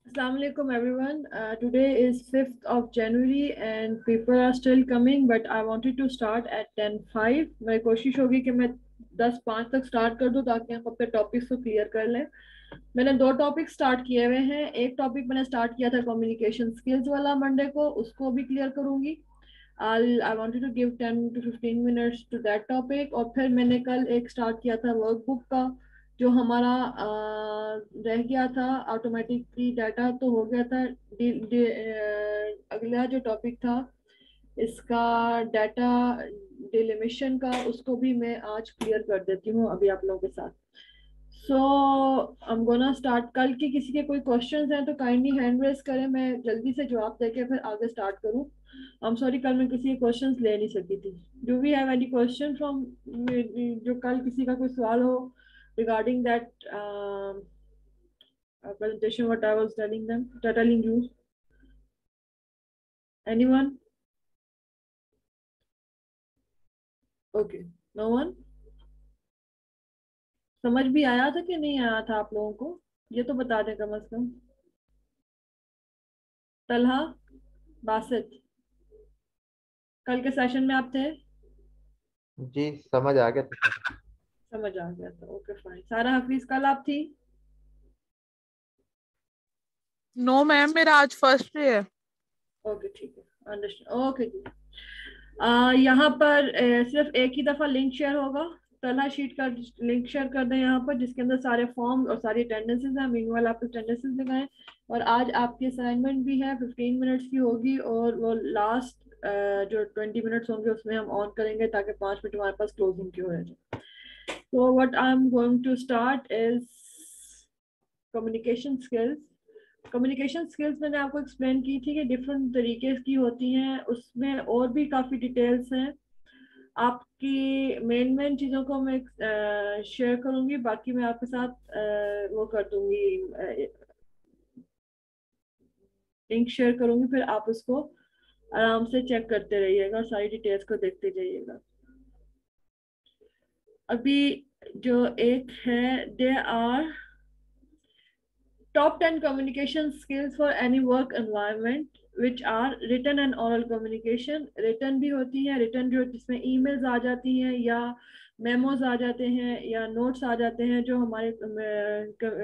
Assalamualaikum everyone. Today is 5th of January and people are still coming, but I wanted to start at 10:05. मेरी कोशिश होगी कि मैं 10:05 तक स्टार्ट कर दूं ताकि हम अपने टॉपिक्स को क्लियर कर लें। मैंने 2 टॉपिक स्टार्ट किए हुए हैं। एक टॉपिक मैंने स्टार्ट किया था कम्युनिकेशन स्किल्स वाला मंडे को, उसको भी क्लियर करूंगी। I wanted to give 10 to 15 minutes to that topic। और फिर मैंने कल एक स्टार्ट किया था वर्कबुक का, जो हमारा रह गया था। ऑटोमेटिकली डाटा तो हो गया था। अगला जो टॉपिक था इसका डाटा डिलिमिशन का, उसको भी मैं आज क्लियर कर देती हूँ अभी आप लोगों के साथ। सो आई एम गोना स्टार्ट। कल की किसी के कोई क्वेश्चंस हैं तो काइंडली हैंड रेज करें, मैं जल्दी से जवाब देके फिर आगे स्टार्ट करूं। आई एम सॉरी, कल मैं किसी के क्वेश्चंस ले नहीं सकी थी। Do we have any question from, जो कल किसी का कोई सवाल हो regarding that presentation what I was telling you? Anyone? Okay, no one? समझ भी आया था कि नहीं आया था आप लोगों को, ये तो बता दें कम से कम। तलहा, बासित, कल के सेशन में आप थे? जी समझ आ गया था। समझ आ गया था, ओके फाइन। सारा हफीज, कल आप थी? नो मैम, मेरा आज फर्स्ट डे है। ओके ठीक है, अंडरस्टैंड। ओके जी। यहाँ पर सिर्फ एक ही दफा लिंक शेयर होगा। तलहा शीट का लिंक शेयर कर दें यहाँ पर, जिसके अंदर सारे फॉर्म और सारी अटेंडेंसेस हैं। मीनवाइल आप अटेंडेंसेस लगाएं। और आज आपकी असाइनमेंट भी है, 15 मिनट्स की होगी, और वो लास्ट जो 20 मिनट्स होंगे उसमें हम ऑन करेंगे ताकि 5 मिनट हमारे पास क्लोजिंग की हो जाए। तो what I am going to start is communication skills. Communication skills मैंने आपको एक्सप्लेन की थी कि डिफरेंट तरीके की होती हैं, उसमें और भी काफ़ी डिटेल्स हैं। आपकी मेन चीज़ों को मैं शेयर करूंगी, बाकी मैं आपके साथ वो कर दूंगी, लिंक शेयर करूंगी, फिर आप उसको आराम से चेक करते रहिएगा, सारी डिटेल्स को देखते जाइएगा। अभी जो एक है, they are top 10 communication skills for any work environment which are written and oral communication। written भी होती है, written जो जिसमें emails आ जाती हैं या मेमोज आ जाते हैं या नोट्स आ जाते हैं, जो हमारे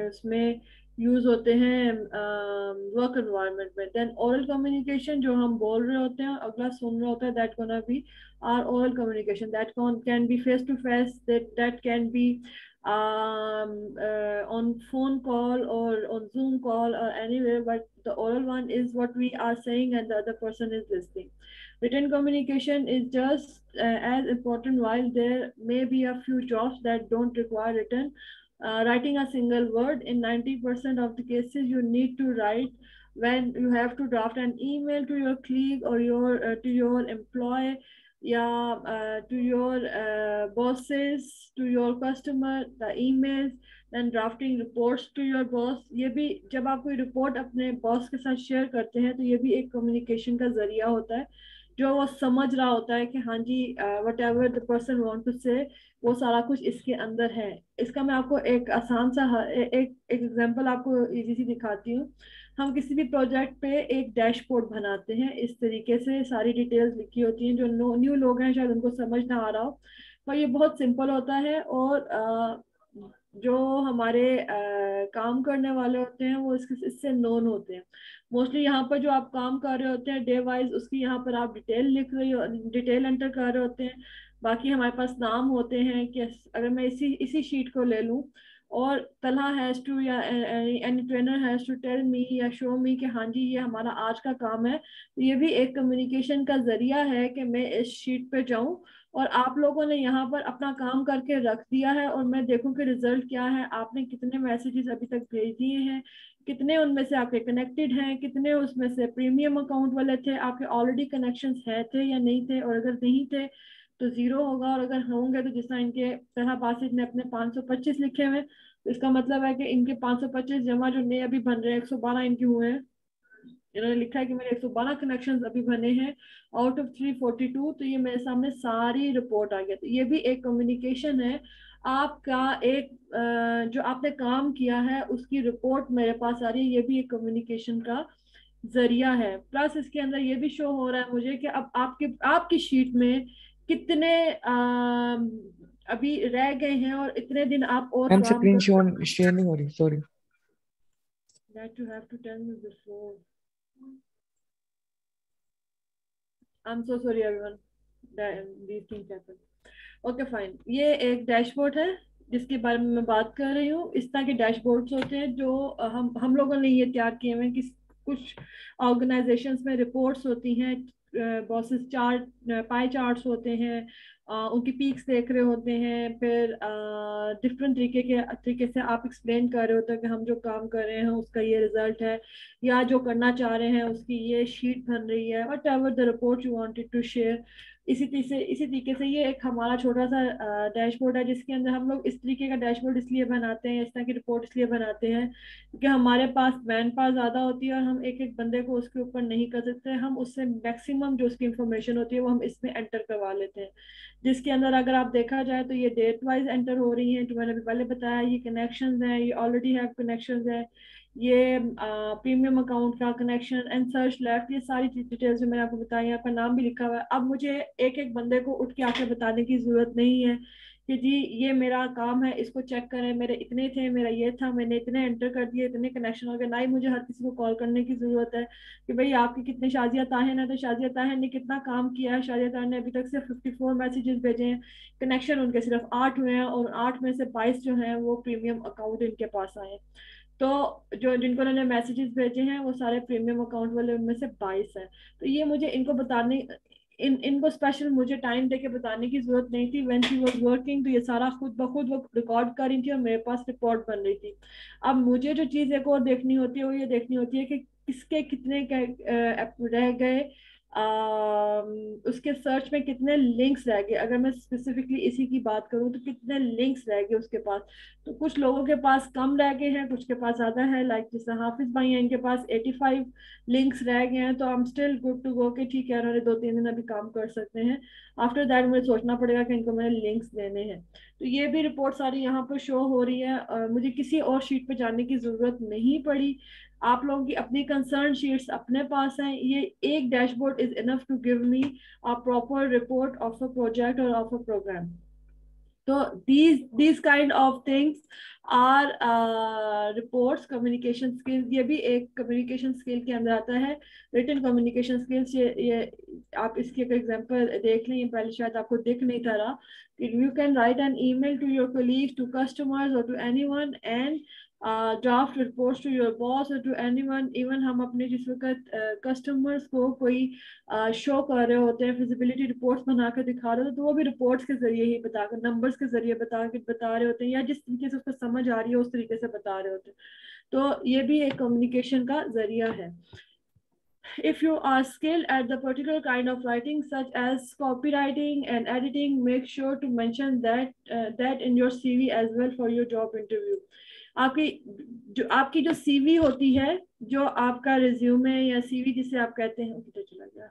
इसमें यूज होते हैं वर्क एनवायरनमेंट में। देन ओरल कम्युनिकेशन, जो हम बोल रहे होते हैं, अगला सुन रहा होता है, that gonna be our oral communication. That can be face to face, that can be on phone call or on Zoom call or anywhere, but the oral one is what we are saying and the other person is listening. Written communication is just as important, while there may be a few jobs that don't require written. Writing a single word, in 90% of the cases you need to write when you have to draft an email to your colleague or to your employee, to your bosses, to your customer, the emails, then drafting reports to your boss। ये भी जब आप कोई report अपने boss के साथ share करते हैं तो ये भी एक कम्युनिकेशन का जरिया होता है, जो वो समझ रहा होता है कि हाँ जी, whatever the person want to say, वो सारा कुछ इसके अंदर है। इसका मैं आपको एक आसान सा एक एग्जांपल आपको इजी सी दिखाती हूँ। हम किसी भी प्रोजेक्ट पे एक डैशबोर्ड बनाते हैं, इस तरीके से सारी डिटेल्स लिखी होती हैं। जो न्यू लोग हैं शायद उनको समझ ना आ रहा हो, पर ये बहुत सिंपल होता है। और जो हमारे काम करने वाले होते हैं वो इससे नोन होते हैं। मोस्टली यहाँ पर जो आप काम कर रहे होते हैं डे वाइज, उसकी यहाँ पर आप डिटेल लिख रही हो, डिटेल एंटर कर रहे होते हैं। बाकी हमारे पास नाम होते हैं कि अगर मैं इसी शीट को ले लूँ और तलहा हैज टू या any trainer has to tell me या शो मी कि हाँ जी ये हमारा आज का काम है, तो ये भी एक कम्युनिकेशन का जरिया है कि मैं इस शीट पे जाऊं और आप लोगों ने यहाँ पर अपना काम करके रख दिया है और मैं देखूं कि रिजल्ट क्या है। आपने कितने मैसेजेस अभी तक भेज दिए हैं, कितने उनमें से आपके कनेक्टेड हैं, कितने उसमें से प्रीमियम अकाउंट वाले थे, आपके ऑलरेडी कनेक्शंस है थे या नहीं थे, और अगर नहीं थे तो जीरो होगा, और अगर होंगे तो जिस तरह इनके तरह बासित ने अपने 525 लिखे हुए, तो इसका मतलब है कि इनके 525 जमा जो नए अभी बन रहे हैं, 112 इनके हुए हैं। इन्होंने लिखा है कि मेरे 112 कनेक्शंस अभी बने हैं आउट ऑफ 342। तो ये मेरे सामने सारी रिपोर्ट आ गया। तो ये भी एक कम्युनिकेशन है। आपका एक जो आपने काम किया है उसकी रिपोर्ट मेरे पास आ रही है, ये भी एक कम्युनिकेशन का जरिया है। प्लस इसके अंदर ये भी शो हो रहा है मुझे कि अब आपकी शीट में कितने अभी रह गए हैं और इतने दिन आप और मैम काम स्क्रीन कर सकते हैं। शेयर नहीं हो रही, sorry. That you have to tell me before. I'm so sorry everyone that these things happen. Okay fine, ये एक डैशबोर्ड है जिसके बारे में मैं बात कर रही हूँ। इस तरह के डैशबोर्ड्स होते हैं जो हम लोगों ने ये तैयार किए हुए हैं कि कुछ ऑर्गेनाइजेशंस में रिपोर्ट्स होती हैं, बॉसेस चार्ट, पाई चार्ट्स होते हैं, उनकी पीक्स देख रहे होते हैं, फिर डिफरेंट तरीके से आप एक्सप्लेन कर रहे होते हैं कि हम जो काम कर रहे हैं उसका ये रिजल्ट है, या जो करना चाह रहे हैं उसकी ये शीट बन रही है, whatever the report you wanted to share. इसी तरीके से ये एक हमारा छोटा सा डैशबोर्ड है जिसके अंदर हम लोग इस तरीके का डैशबोर्ड इसलिए बनाते हैं, इस तरह की रिपोर्ट इसलिए बनाते हैं क्योंकि हमारे पास मैन पावर ज़्यादा होती है और हम एक एक बंदे को उसके ऊपर नहीं कर सकते। हम उससे मैक्सिमम जो उसकी इंफॉर्मेशन होती है वो हम इसमें एंटर करवा लेते हैं, जिसके अंदर अगर आप देखा जाए तो ये डेट वाइज एंटर हो रही हैं जो मैंने अभी पहले बताया, ये कनेक्शन है, ये ऑलरेडी हैव कनेक्शन है, ये प्रीमियम अकाउंट का कनेक्शन एंड सर्च लेफ्ट, ये सारी डिटेल्स जो मैंने आपको बताई, आपका नाम भी लिखा हुआ है। अब मुझे एक एक बंदे को उठ के आके बताने की जरूरत नहीं है कि जी ये मेरा काम है, इसको चेक करें, मेरे इतने थे, मेरा ये था, मैंने इतने एंटर कर दिए, इतने कनेक्शन हो गए। ना ही मुझे हर किसी को कॉल करने की जरूरत है कि भाई आपके कितने शाजिया ताहिर है, तो शाजिया ताहिर ने कितना काम किया है। शाजिया ताहिर ने अभी तक सिर्फ 54 मैसेजेस भेजे हैं, कनेक्शन उनके सिर्फ 8 हुए हैं और 8 में से 22 जो हैं वो प्रीमियम अकाउंट इनके पास आए हैं। तो जो जिनको उन्होंने मैसेजेस भेजे हैं वो सारे प्रीमियम अकाउंट वाले, उनमें से 22 है। तो ये मुझे इनको बताने, इनको स्पेशल मुझे टाइम देके बताने की जरूरत नहीं थी। व्हेन शी वाज वर्किंग तो ये सारा खुद ब खुद वो रिकॉर्ड कर रही थी और मेरे पास रिपोर्ट बन रही थी। अब मुझे जो चीज़ एक और देखनी होती है वो ये देखनी होती है कि किसके कितने रह गए, उसके सर्च में कितने लिंक्स रह गए। अगर मैं स्पेसिफिकली इसी की बात करूं तो कितने लिंक्स रह गए उसके पास। तो कुछ लोगों के पास कम रह गए हैं, कुछ के पास ज्यादा है, लाइक जैसे हाफिज भाई हैं, इनके पास 85 लिंक्स रह गए हैं। तो I am still good to go कि ठीक है उन्होंने 2-3 दिन अभी काम कर सकते हैं। आफ्टर दैट मुझे सोचना पड़ेगा कि इनको मैंने लिंक्स देने हैं। तो ये भी रिपोर्ट सारी यहाँ पर शो हो रही है, मुझे किसी और शीट पे जाने की जरूरत नहीं पड़ी। आप लोगों की अपनी कंसर्न शीट्स अपने पास हैं, ये एक dashboard is enough to give me a proper report of a project और ऑफ अ प्रोग्राम। तो these kind of things are reports, communication skills, ये भी एक communication skill के अंदर आता है। written communication skills, ये आप इसकी एक एग्जांपल देख लें, ये पहले शायद आपको दिख नहीं था रहा। You can write an email to your colleagues, to customers or to anyone and draft reports to your boss or to anyone। even हम अपने जिस वक्त कस्टमर्स को कोई शो कर रहे होते हैं, फिजिबिलिटी रिपोर्ट्स बना कर दिखा रहे होते हैं, तो वो भी रिपोर्ट्स के जरिए ही बताकर, नंबर्स के जरिए बता रहे होते हैं, या जिस तरीके से उसको समझ आ रही है उस तरीके से बता रहे होते हैं। तो ये भी एक कम्युनिकेशन का जरिया है। If you are skilled at the particular kind of writing such as copywriting and editing, make sure to mention that in your CV as well for your job interview। आपकी जो CV होती है, जो आपका resume या CV जिसे आप कहते हैं, किधर चला गया,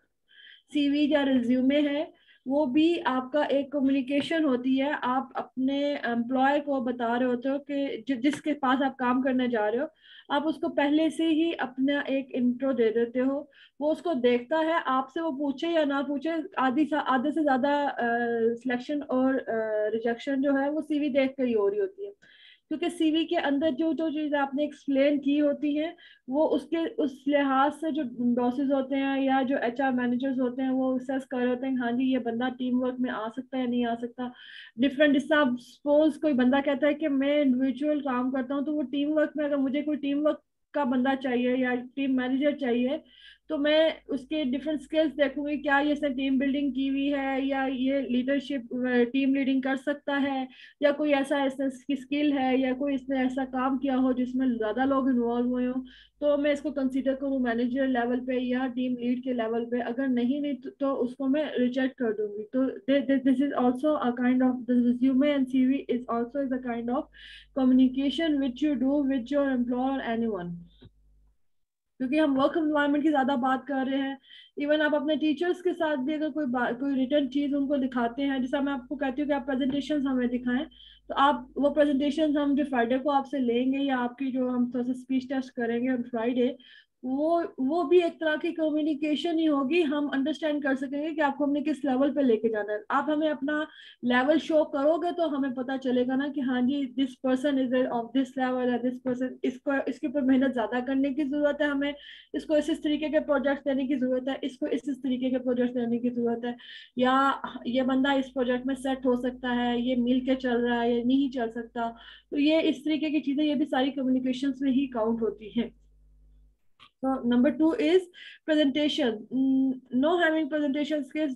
CV या रिज्यूमे है, वो भी आपका एक कम्युनिकेशन होती है। आप अपने एम्प्लॉय को बता रहे होते हो कि जिसके पास आप काम करने जा रहे हो, आप उसको पहले से ही अपना एक इंट्रो दे देते हो। वो उसको देखता है, आपसे वो पूछे या ना पूछे, आधे से ज्यादा सिलेक्शन और रिजेक्शन जो है वो CV देख कर ही हो रही होती है, क्योंकि CV के अंदर जो जो चीज़ आपने एक्सप्लेन की होती है वो उसके उस लिहाज से जो बॉसेस होते हैं या जो HR मैनेजर्स होते हैं वो असेस कर रहे होते हैं, हाँ जी ये बंदा टीम वर्क में आ सकता है नहीं आ सकता। डिफरेंट, जिससे आप सपोज कोई बंदा कहता है कि मैं इंडिविजुअल काम करता हूँ, तो वो टीम वर्क में, अगर मुझे कोई टीम वर्क का बंदा चाहिए या टीम मैनेजर चाहिए, तो मैं उसके डिफरेंट स्किल्स देखूंगी, क्या ये इसने टीम बिल्डिंग की हुई है, या ये लीडरशिप टीम लीडिंग कर सकता है, या कोई ऐसा इसकी स्किल है, या कोई इसने ऐसा काम किया हो जिसमें ज्यादा लोग इन्वॉल्व हुए हो, तो मैं इसको कंसीडर करूँ मैनेजर लेवल पे या टीम लीड के लेवल पे। अगर नहीं तो उसको मैं रिजेक्ट कर दूंगी। तो this is also a kind of, the resume and CV is also is a kind of communication which you do with your employer or anyone। क्योंकि हम वर्क एनवायरनमेंट की ज्यादा बात कर रहे हैं। इवन आप अपने टीचर्स के साथ भी अगर कोई रिटर्न चीज उनको दिखाते हैं, जैसा मैं आपको कहती हूँ कि आप प्रेजेंटेशन हमें दिखाएं, तो आप वो प्रेजेंटेशन हम जो फ्राइडे को आपसे लेंगे, या आपकी जो हम थोड़ा सा स्पीच टेस्ट करेंगे ऑन फ्राइडे, वो भी एक तरह की कम्युनिकेशन ही होगी। हम अंडरस्टैंड कर सकेंगे कि आपको हमने किस लेवल पे लेके जाना है। आप हमें अपना लेवल शो करोगे तो हमें पता चलेगा ना कि हाँ जी, this person is of this level है, दिस पर्सन, इसको इसके ऊपर मेहनत ज्यादा करने की जरूरत है, हमें इसको इस तरीके के प्रोजेक्ट देने की जरूरत है, इसको इस तरीके के प्रोजेक्ट देने की जरूरत है, या ये बंदा इस प्रोजेक्ट में सेट हो सकता है, ये मिल के चल रहा है, ये नहीं चल सकता। तो ये इस तरीके की चीजें, ये भी सारी कम्युनिकेशन में ही काउंट होती है। So number two is presentation. No, having presentation skills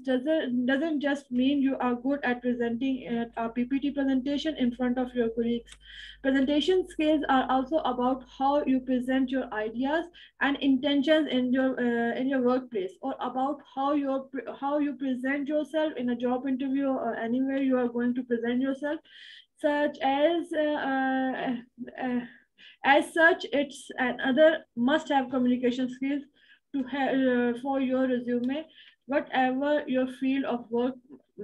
doesn't just mean you are good at presenting at a PPT presentation in front of your colleagues. Presentation skills are also about how you present your ideas and intentions in your workplace, or about how you present yourself in a job interview or anywhere you are going to present yourself, such as such, it's another must-have communication skills for your resume, whatever your field of work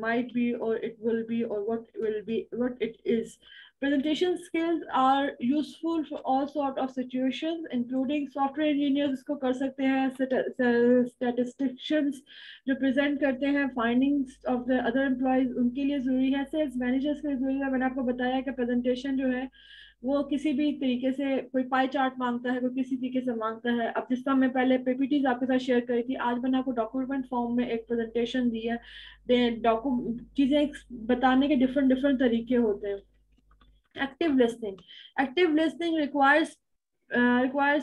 might be, or it will be, or what it is. Presentation skills are useful for all sort of situations, including software engineers इसको कर सकते हैं, statisticians जो present करते हैं findings of the other employees उनके लिए जरूरी है, sales managers के लिए जरूरी है। मैंने आपको बताया कि presentation जो है वो किसी भी तरीके से, कोई पाई चार्ट मांगता है, कोई किसी तरीके से मांगता है। अब जिस तरह मैं पहले पीपीटीज आपके साथ शेयर करी थी, आज मैंने आपको डॉक्यूमेंट फॉर्म में एक प्रेजेंटेशन दी है। चीजें बताने के डिफरेंट डिफरेंट तरीके होते हैं। Active listening requires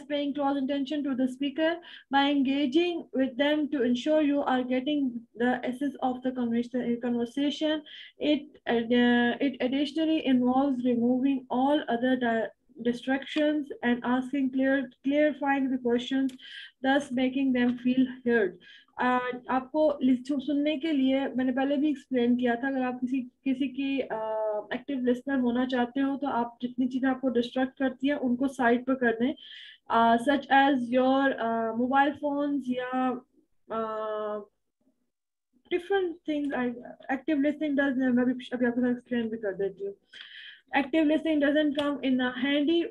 paying close attention to the speaker by engaging with them to ensure you are getting the essence of the conversation. It additionally involves removing all other distractions and asking clarifying the questions, thus making them feel heard. आपको सुनने के लिए मैंने पहले भी explain किया था, अगर आप किसी की एक्टिव लिसनर होना चाहते हो तो आप जितनी चीजें आपको डिस्ट्रैक्ट करती हैं उनको साइड पर कर दें, such as your mobile phones या different things. Active listening does, मैं अभी आपको एक्सप्लेन भी कर देती हूँ। Active listening doesn't come in a handy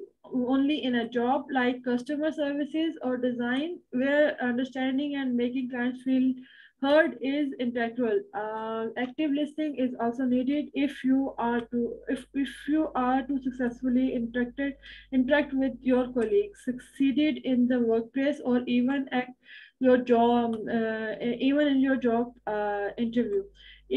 only in a job like customer services or design, where understanding and making clients feel heard is integral. Active listening is also needed if you are to successfully interact with your colleagues, succeeded in the workplace, or even at your job, even in your job interview.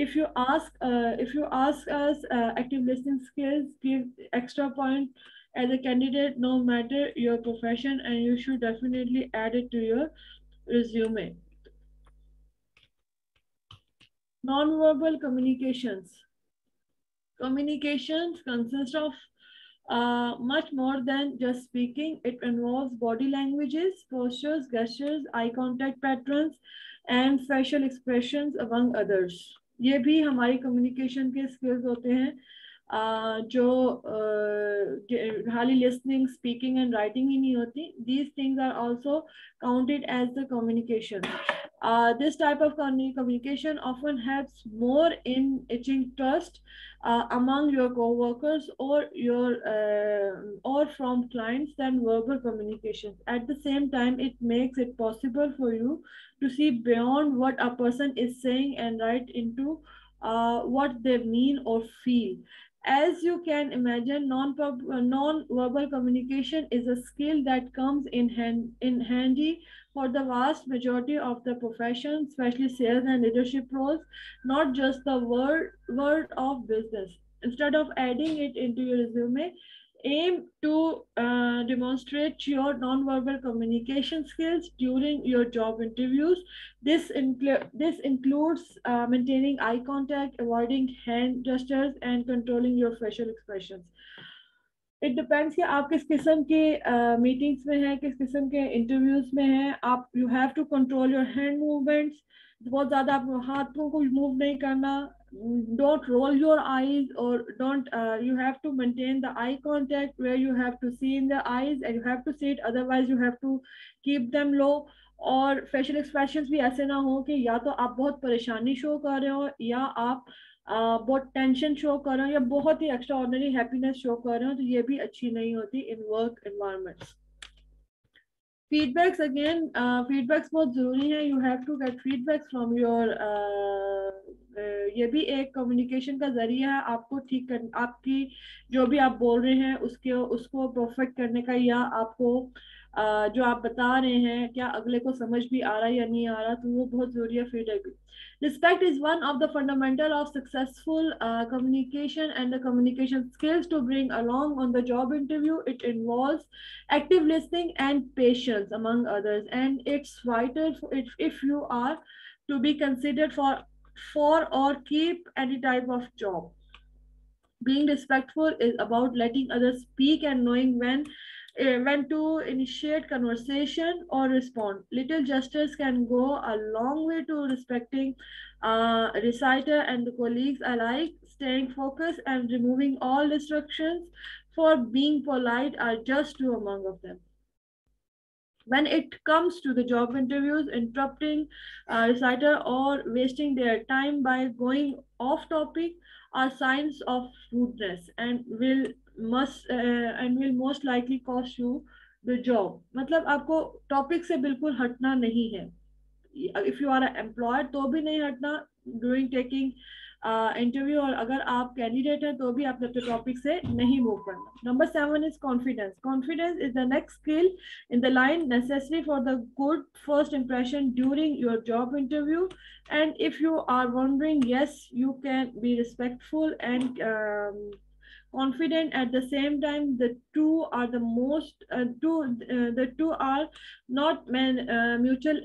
If you ask us, active listening skills give extra point as a candidate, no matter your profession, and you should definitely add it to your resume. Non-verbal communications. Communications consist of much more than just speaking. It involves body languages, postures, gestures, eye contact patterns, and facial expressions, among others. ये भी हमारी communication के skills होते हैं, जो खाली listening, speaking and writing ही नहीं होती. These things are also counted as the communication. This type of communication often helps more in achieving trust among your co-workers or from clients than verbal communications. At the same time, it makes it possible for you to see beyond what a person is saying and right into what they mean or feel. As you can imagine, non-verbal communication is a skill that comes in handy for the vast majority of the profession, especially sales and leadership roles, not just the world of business. Instead of adding it into your resume, aim to demonstrate your non-verbal communication skills during your job interviews. This includes maintaining eye contact, avoiding hand gestures, and controlling your facial expressions. It depends कि आप किस किस्म के meetings में हैं, किस किस्म के इंटरव्यूज में हैं. आप you have to control your hand movements. बहुत ज़्यादा आप हाथों को मूव नहीं करना. Don't roll your eyes, or don't you have to maintain the eye contact where you have to see in the eyes and you have to see it, otherwise you have to keep them low. और facial expressions भी ऐसे ना हो कि या तो आप बहुत परेशानी शो कर रहे हो, या आप बहुत टेंशन शो कर रहे हो, या बहुत ही एक्स्ट्रा ऑर्डिनरी हैप्पीनेस शो कर रहे हो. तो ये भी अच्छी नहीं होती in work environments. Feedbacks again, feedbacks बहुत ज़रूरी है. You have to get feedbacks from your, ये भी एक कम्युनिकेशन का जरिया है आपको ठीक कर, आपकी जो भी आप बोल रहे हैं उसको परफेक्ट करने का, या आपको जो आप बता रहे हैं क्या अगले को समझ भी आ रहा है या नहीं आ रहा. तो वो बहुत ज़रूरी है फीडबैक भी. Respect is one of the fundamental of successful communication and the communication skills to bring along on the job interview. It involves active listening and patience among others, and it's vital if you are to be considered for or keep any type of job. Being respectful is about letting others speak and knowing when to initiate conversation or respond. Little gestures can go a long way to respecting reciter and the colleagues alike. Staying focused and removing all distractions for being polite are just two among of them. When it comes to the job interviews, interrupting reciter or wasting their time by going off topic are signs of rudeness and will most likely cost you the job. मतलब आपको topic से बिल्कुल हटना नहीं है. If you are an employer तो भी नहीं हटना during taking इंटरव्यू, और अगर आप कैंडिडेट हैं तो भी आप अपने टॉपिक से नहीं मूव करना. Number 7 is confidence. Confidence is the next skill in the line necessary for the good first impression during your job interview. And if you are wondering, yes, you can be respectful and confident at the same time. The two are the two are not mutual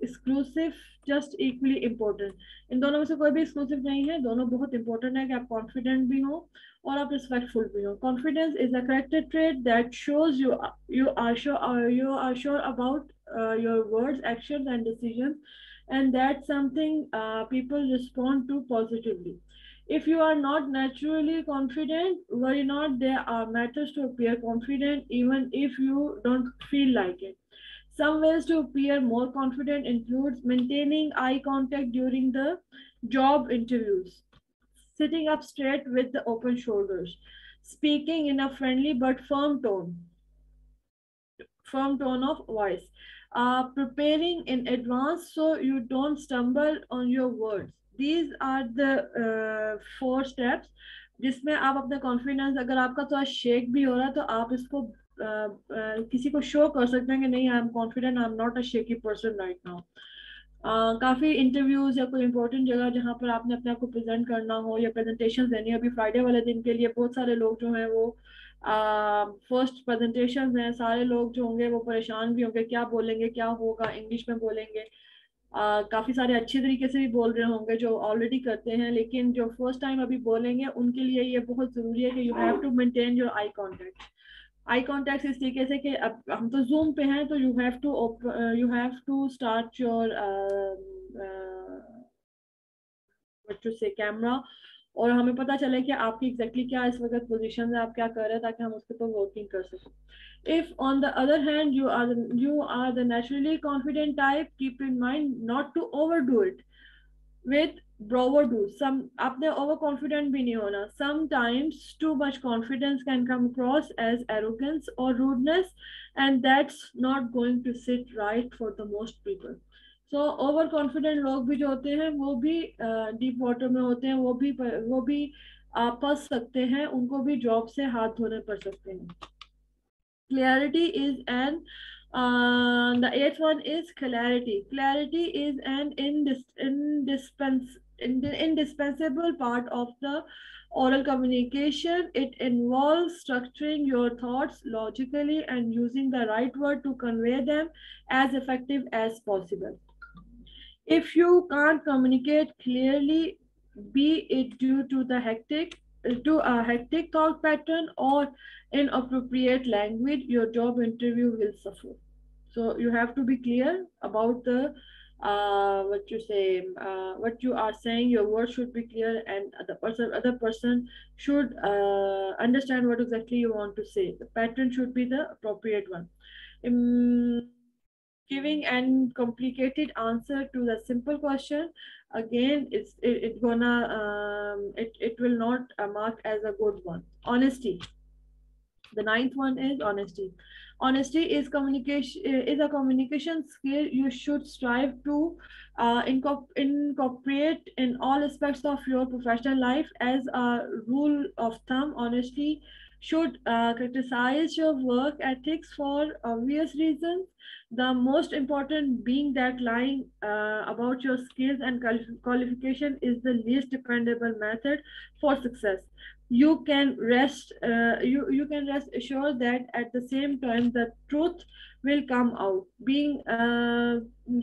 exclusive, just equally important. इन दोनों में से कोई भी exclusive नहीं है. दोनों बहुत important है कि आप कॉन्फिडेंट भी हो और आप रिस्पेक्टफुल भी हो. Confidence is a character trait that shows you are sure about your words, actions and decisions, and that's something people respond to positively. If you are not naturally confident, worry not. There are methods to appear confident even if you don't feel like it. Some ways to appear more confident includes maintaining eye contact during the job interviews, sitting up straight with the open shoulders, speaking in a friendly but firm tone of voice, preparing in advance so you don't stumble on your words. These are the 4 steps जिसमें आप अपना confidence, अगर आपका थोड़ा shake भी हो रहा है तो आप इसको किसी को शो कर सकते हैं कि नहीं, I am confident, I am not a shaky person right now. काफ़ी इंटरव्यूज या कोई इंपॉर्टेंट जगह जहाँ पर आपने अपने आप को प्रेजेंट करना हो या प्रेजेंटेशन देनी है. अभी फ्राइडे वाले दिन के लिए बहुत सारे लोग जो हैं वो फर्स्ट प्रेजेंटेशन हैं. सारे लोग जो होंगे वो परेशान भी होंगे, क्या बोलेंगे, क्या होगा, इंग्लिश में बोलेंगे. काफ़ी सारे अच्छे तरीके से भी बोल रहे होंगे जो ऑलरेडी करते हैं, लेकिन जो फर्स्ट टाइम अभी बोलेंगे उनके लिए ये बहुत ज़रूरी है कि you have to maintain your eye contact. Eye contact इस तरीके से कि अब हम तो जूम पे हैं तो you have to start your से कैमरा, और हमें पता चले कि आपकी एग्जैक्टली क्या इस वक्त पोजीशन है, आप क्या कर रहे हैं, ताकि हम उसके ऊपर वर्किंग कर सकें. If on the other hand you are the naturally confident type, keep in mind not to overdo it with bravado. आपने ओवर कॉन्फिडेंट भी नहीं होना. Sometimes too much confidence can come across as arrogance or rudeness, and that's not going to sit right for the most people. So over confident लोग भी जो होते हैं वो भी डीप वाटर में होते हैं, वो भी फंस सकते हैं, उनको भी जॉब से हाथ धोने पड़ सकते हैं. Clarity is the 8th one is clarity. Clarity is an indispensable part of the oral communication. It involves structuring your thoughts logically and using the right word to convey them as effective as possible. If you can't communicate clearly, be it due to the hectic to a hectic thought pattern or inappropriate language, your job interview will suffer. So you have to be clear about the what you say, what you are saying. Your words should be clear, and the other person should understand what exactly you want to say. The pattern should be the appropriate one. Giving and complicated answer to the simple question, again it gonna it will not mark as a good one. Honesty, the ninth one is honesty. Honesty is communication, is a communication skill you should strive to incorporate in all aspects of your professional life. As a rule of thumb, honesty should criticize your work ethics for obvious reasons. The most important being that lying about your skills and qualification is the least dependable method for success. You can rest assured that at the same time the truth will come out. Being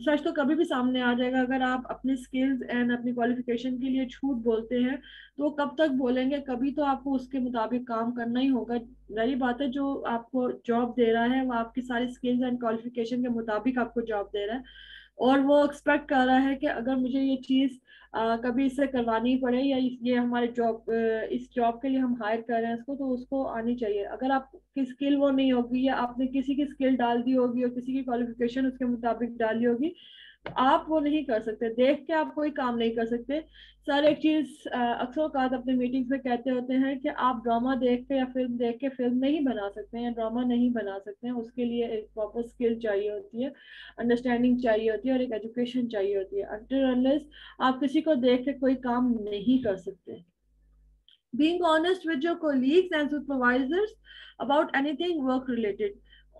सच तो कभी भी सामने आ जाएगा. अगर आप अपने skills and अपनी qualification के लिए झूठ बोलते हैं तो वो कब तक बोलेंगे, कभी तो आपको उसके मुताबिक काम करना ही होगा. वही बात है, जो आपको जॉब दे रहा है वो आपकी सारी स्किल्स एंड क्वालिफिकेशन के मुताबिक आपको जॉब दे रहा है, और वो एक्सपेक्ट कर रहा है कि अगर मुझे ये चीज़ कभी इससे करवानी पड़े या ये हमारे जॉब इस जॉब के लिए हम हायर कर रहे हैं इसको, तो उसको आनी चाहिए. अगर आपकी स्किल वो नहीं होगी या आपने किसी की स्किल डाल दी होगी और किसी की क्वालिफिकेशन उसके मुताबिक डाली होगी, तो आप वो नहीं कर सकते. देख के आप कोई काम नहीं कर सकते. सर एक चीज अक्सर औकात अपने मीटिंग्स में कहते होते हैं कि आप ड्रामा देख के या फिल्म देख के फिल्म नहीं बना सकते हैं, ड्रामा नहीं बना सकते हैं. उसके लिए एक प्रॉपर स्किल चाहिए होती है, अंडरस्टैंडिंग चाहिए होती है और एक एजुकेशन चाहिए होती है. अनटिल अनलेस आप किसी को देख के कोई काम नहीं कर सकते. Being honest with your colleagues and supervisors about anything work related,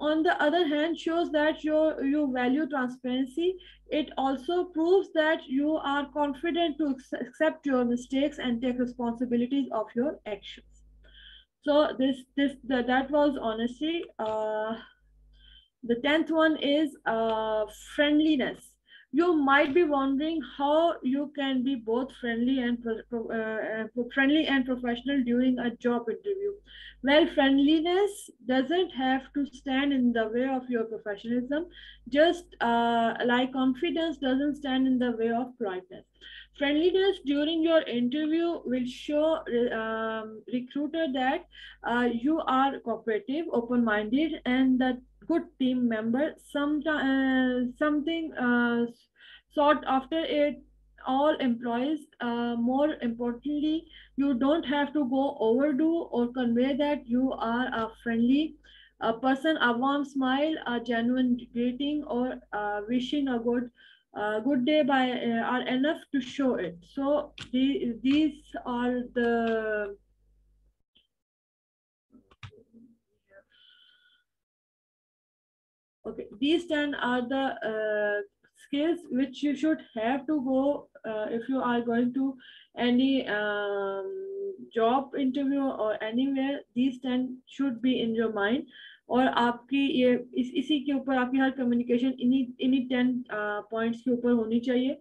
on the other hand, shows that you value transparency. It also proves that you are confident to accept your mistakes and take responsibilities of your actions. So that was honesty. The 10th one is friendliness. You might be wondering how you can be both friendly and professional during a job interview. Well, friendliness doesn't have to stand in the way of your professionalism, just like confidence doesn't stand in the way of politeness. Friendliness during your interview will show recruiter that you are cooperative, open-minded, and that good team member. Something sought after it all employees. More importantly, you don't have to go overdo or convey that you are a friendly person. A warm smile, a genuine greeting, or wishing a good day by are enough to show it. So these are the okay, these 10 are the skills which you should have to go if you are going to any job interview or anywhere. These 10 should be in your mind. और आपकी ये इसी के ऊपर आपकी हर communication इन्हीं 10 points के ऊपर होनी चाहिए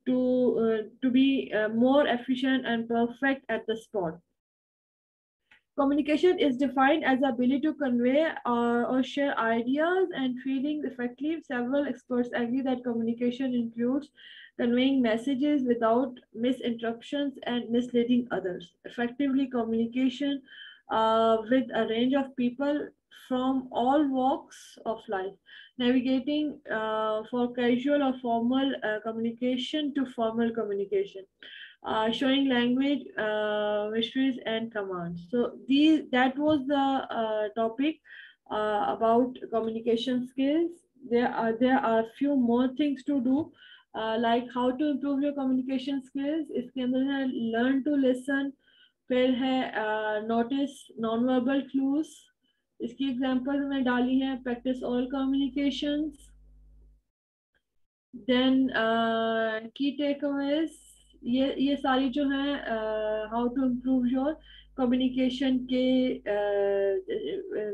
to be more efficient and perfect at the spot. Communication is defined as the ability to convey or share ideas and feelings effectively. Several experts agree that communication includes conveying messages without misinterruptions and misleading others. Effectively communication with a range of people from all walks of life, navigating for casual or formal communication to formal communication. Showing language, mysteries, and commands. So that was the topic about communication skills. There are a few more things to do, like how to improve your communication skills. इसके अंदर है learn to listen, फिर है notice non-verbal clues. इसकी example में डाली है practice all communications. Then key takeaways. ये सारी जो है how to improve your communication के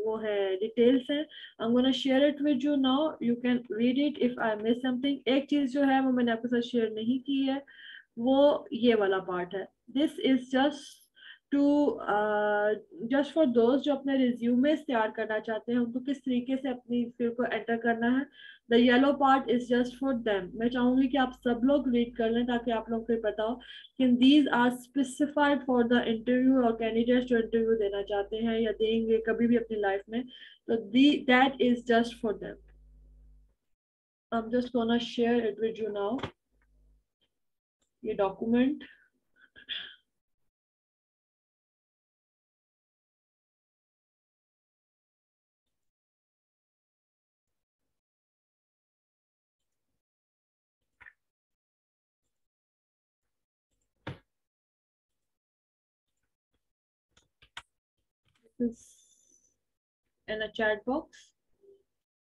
वो है डिटेल्स हैं. I am gonna share it with you now. You can read it if I miss something. एक चीज जो है वो मैंने आपके साथ शेयर नहीं की है, वो ये वाला पार्ट है. This is just to just for दोस्त जो अपने रिज्यूमे तैयार करना चाहते हैं उनको किस तरीके से अपनी फील्ड को एंटर करना है, the yellow part is just for them. मैं चाहूंगी कि आप सब लोग रीड कर लें ताकि आप लोगों को पता हो कि these are specified for the interview और कैंडिडेट्स जो इंटरव्यू देना चाहते हैं या देंगे कभी भी अपनी लाइफ में, तो that is just for them. I'm just gonna share it with you now. ये document. This is in a chat box.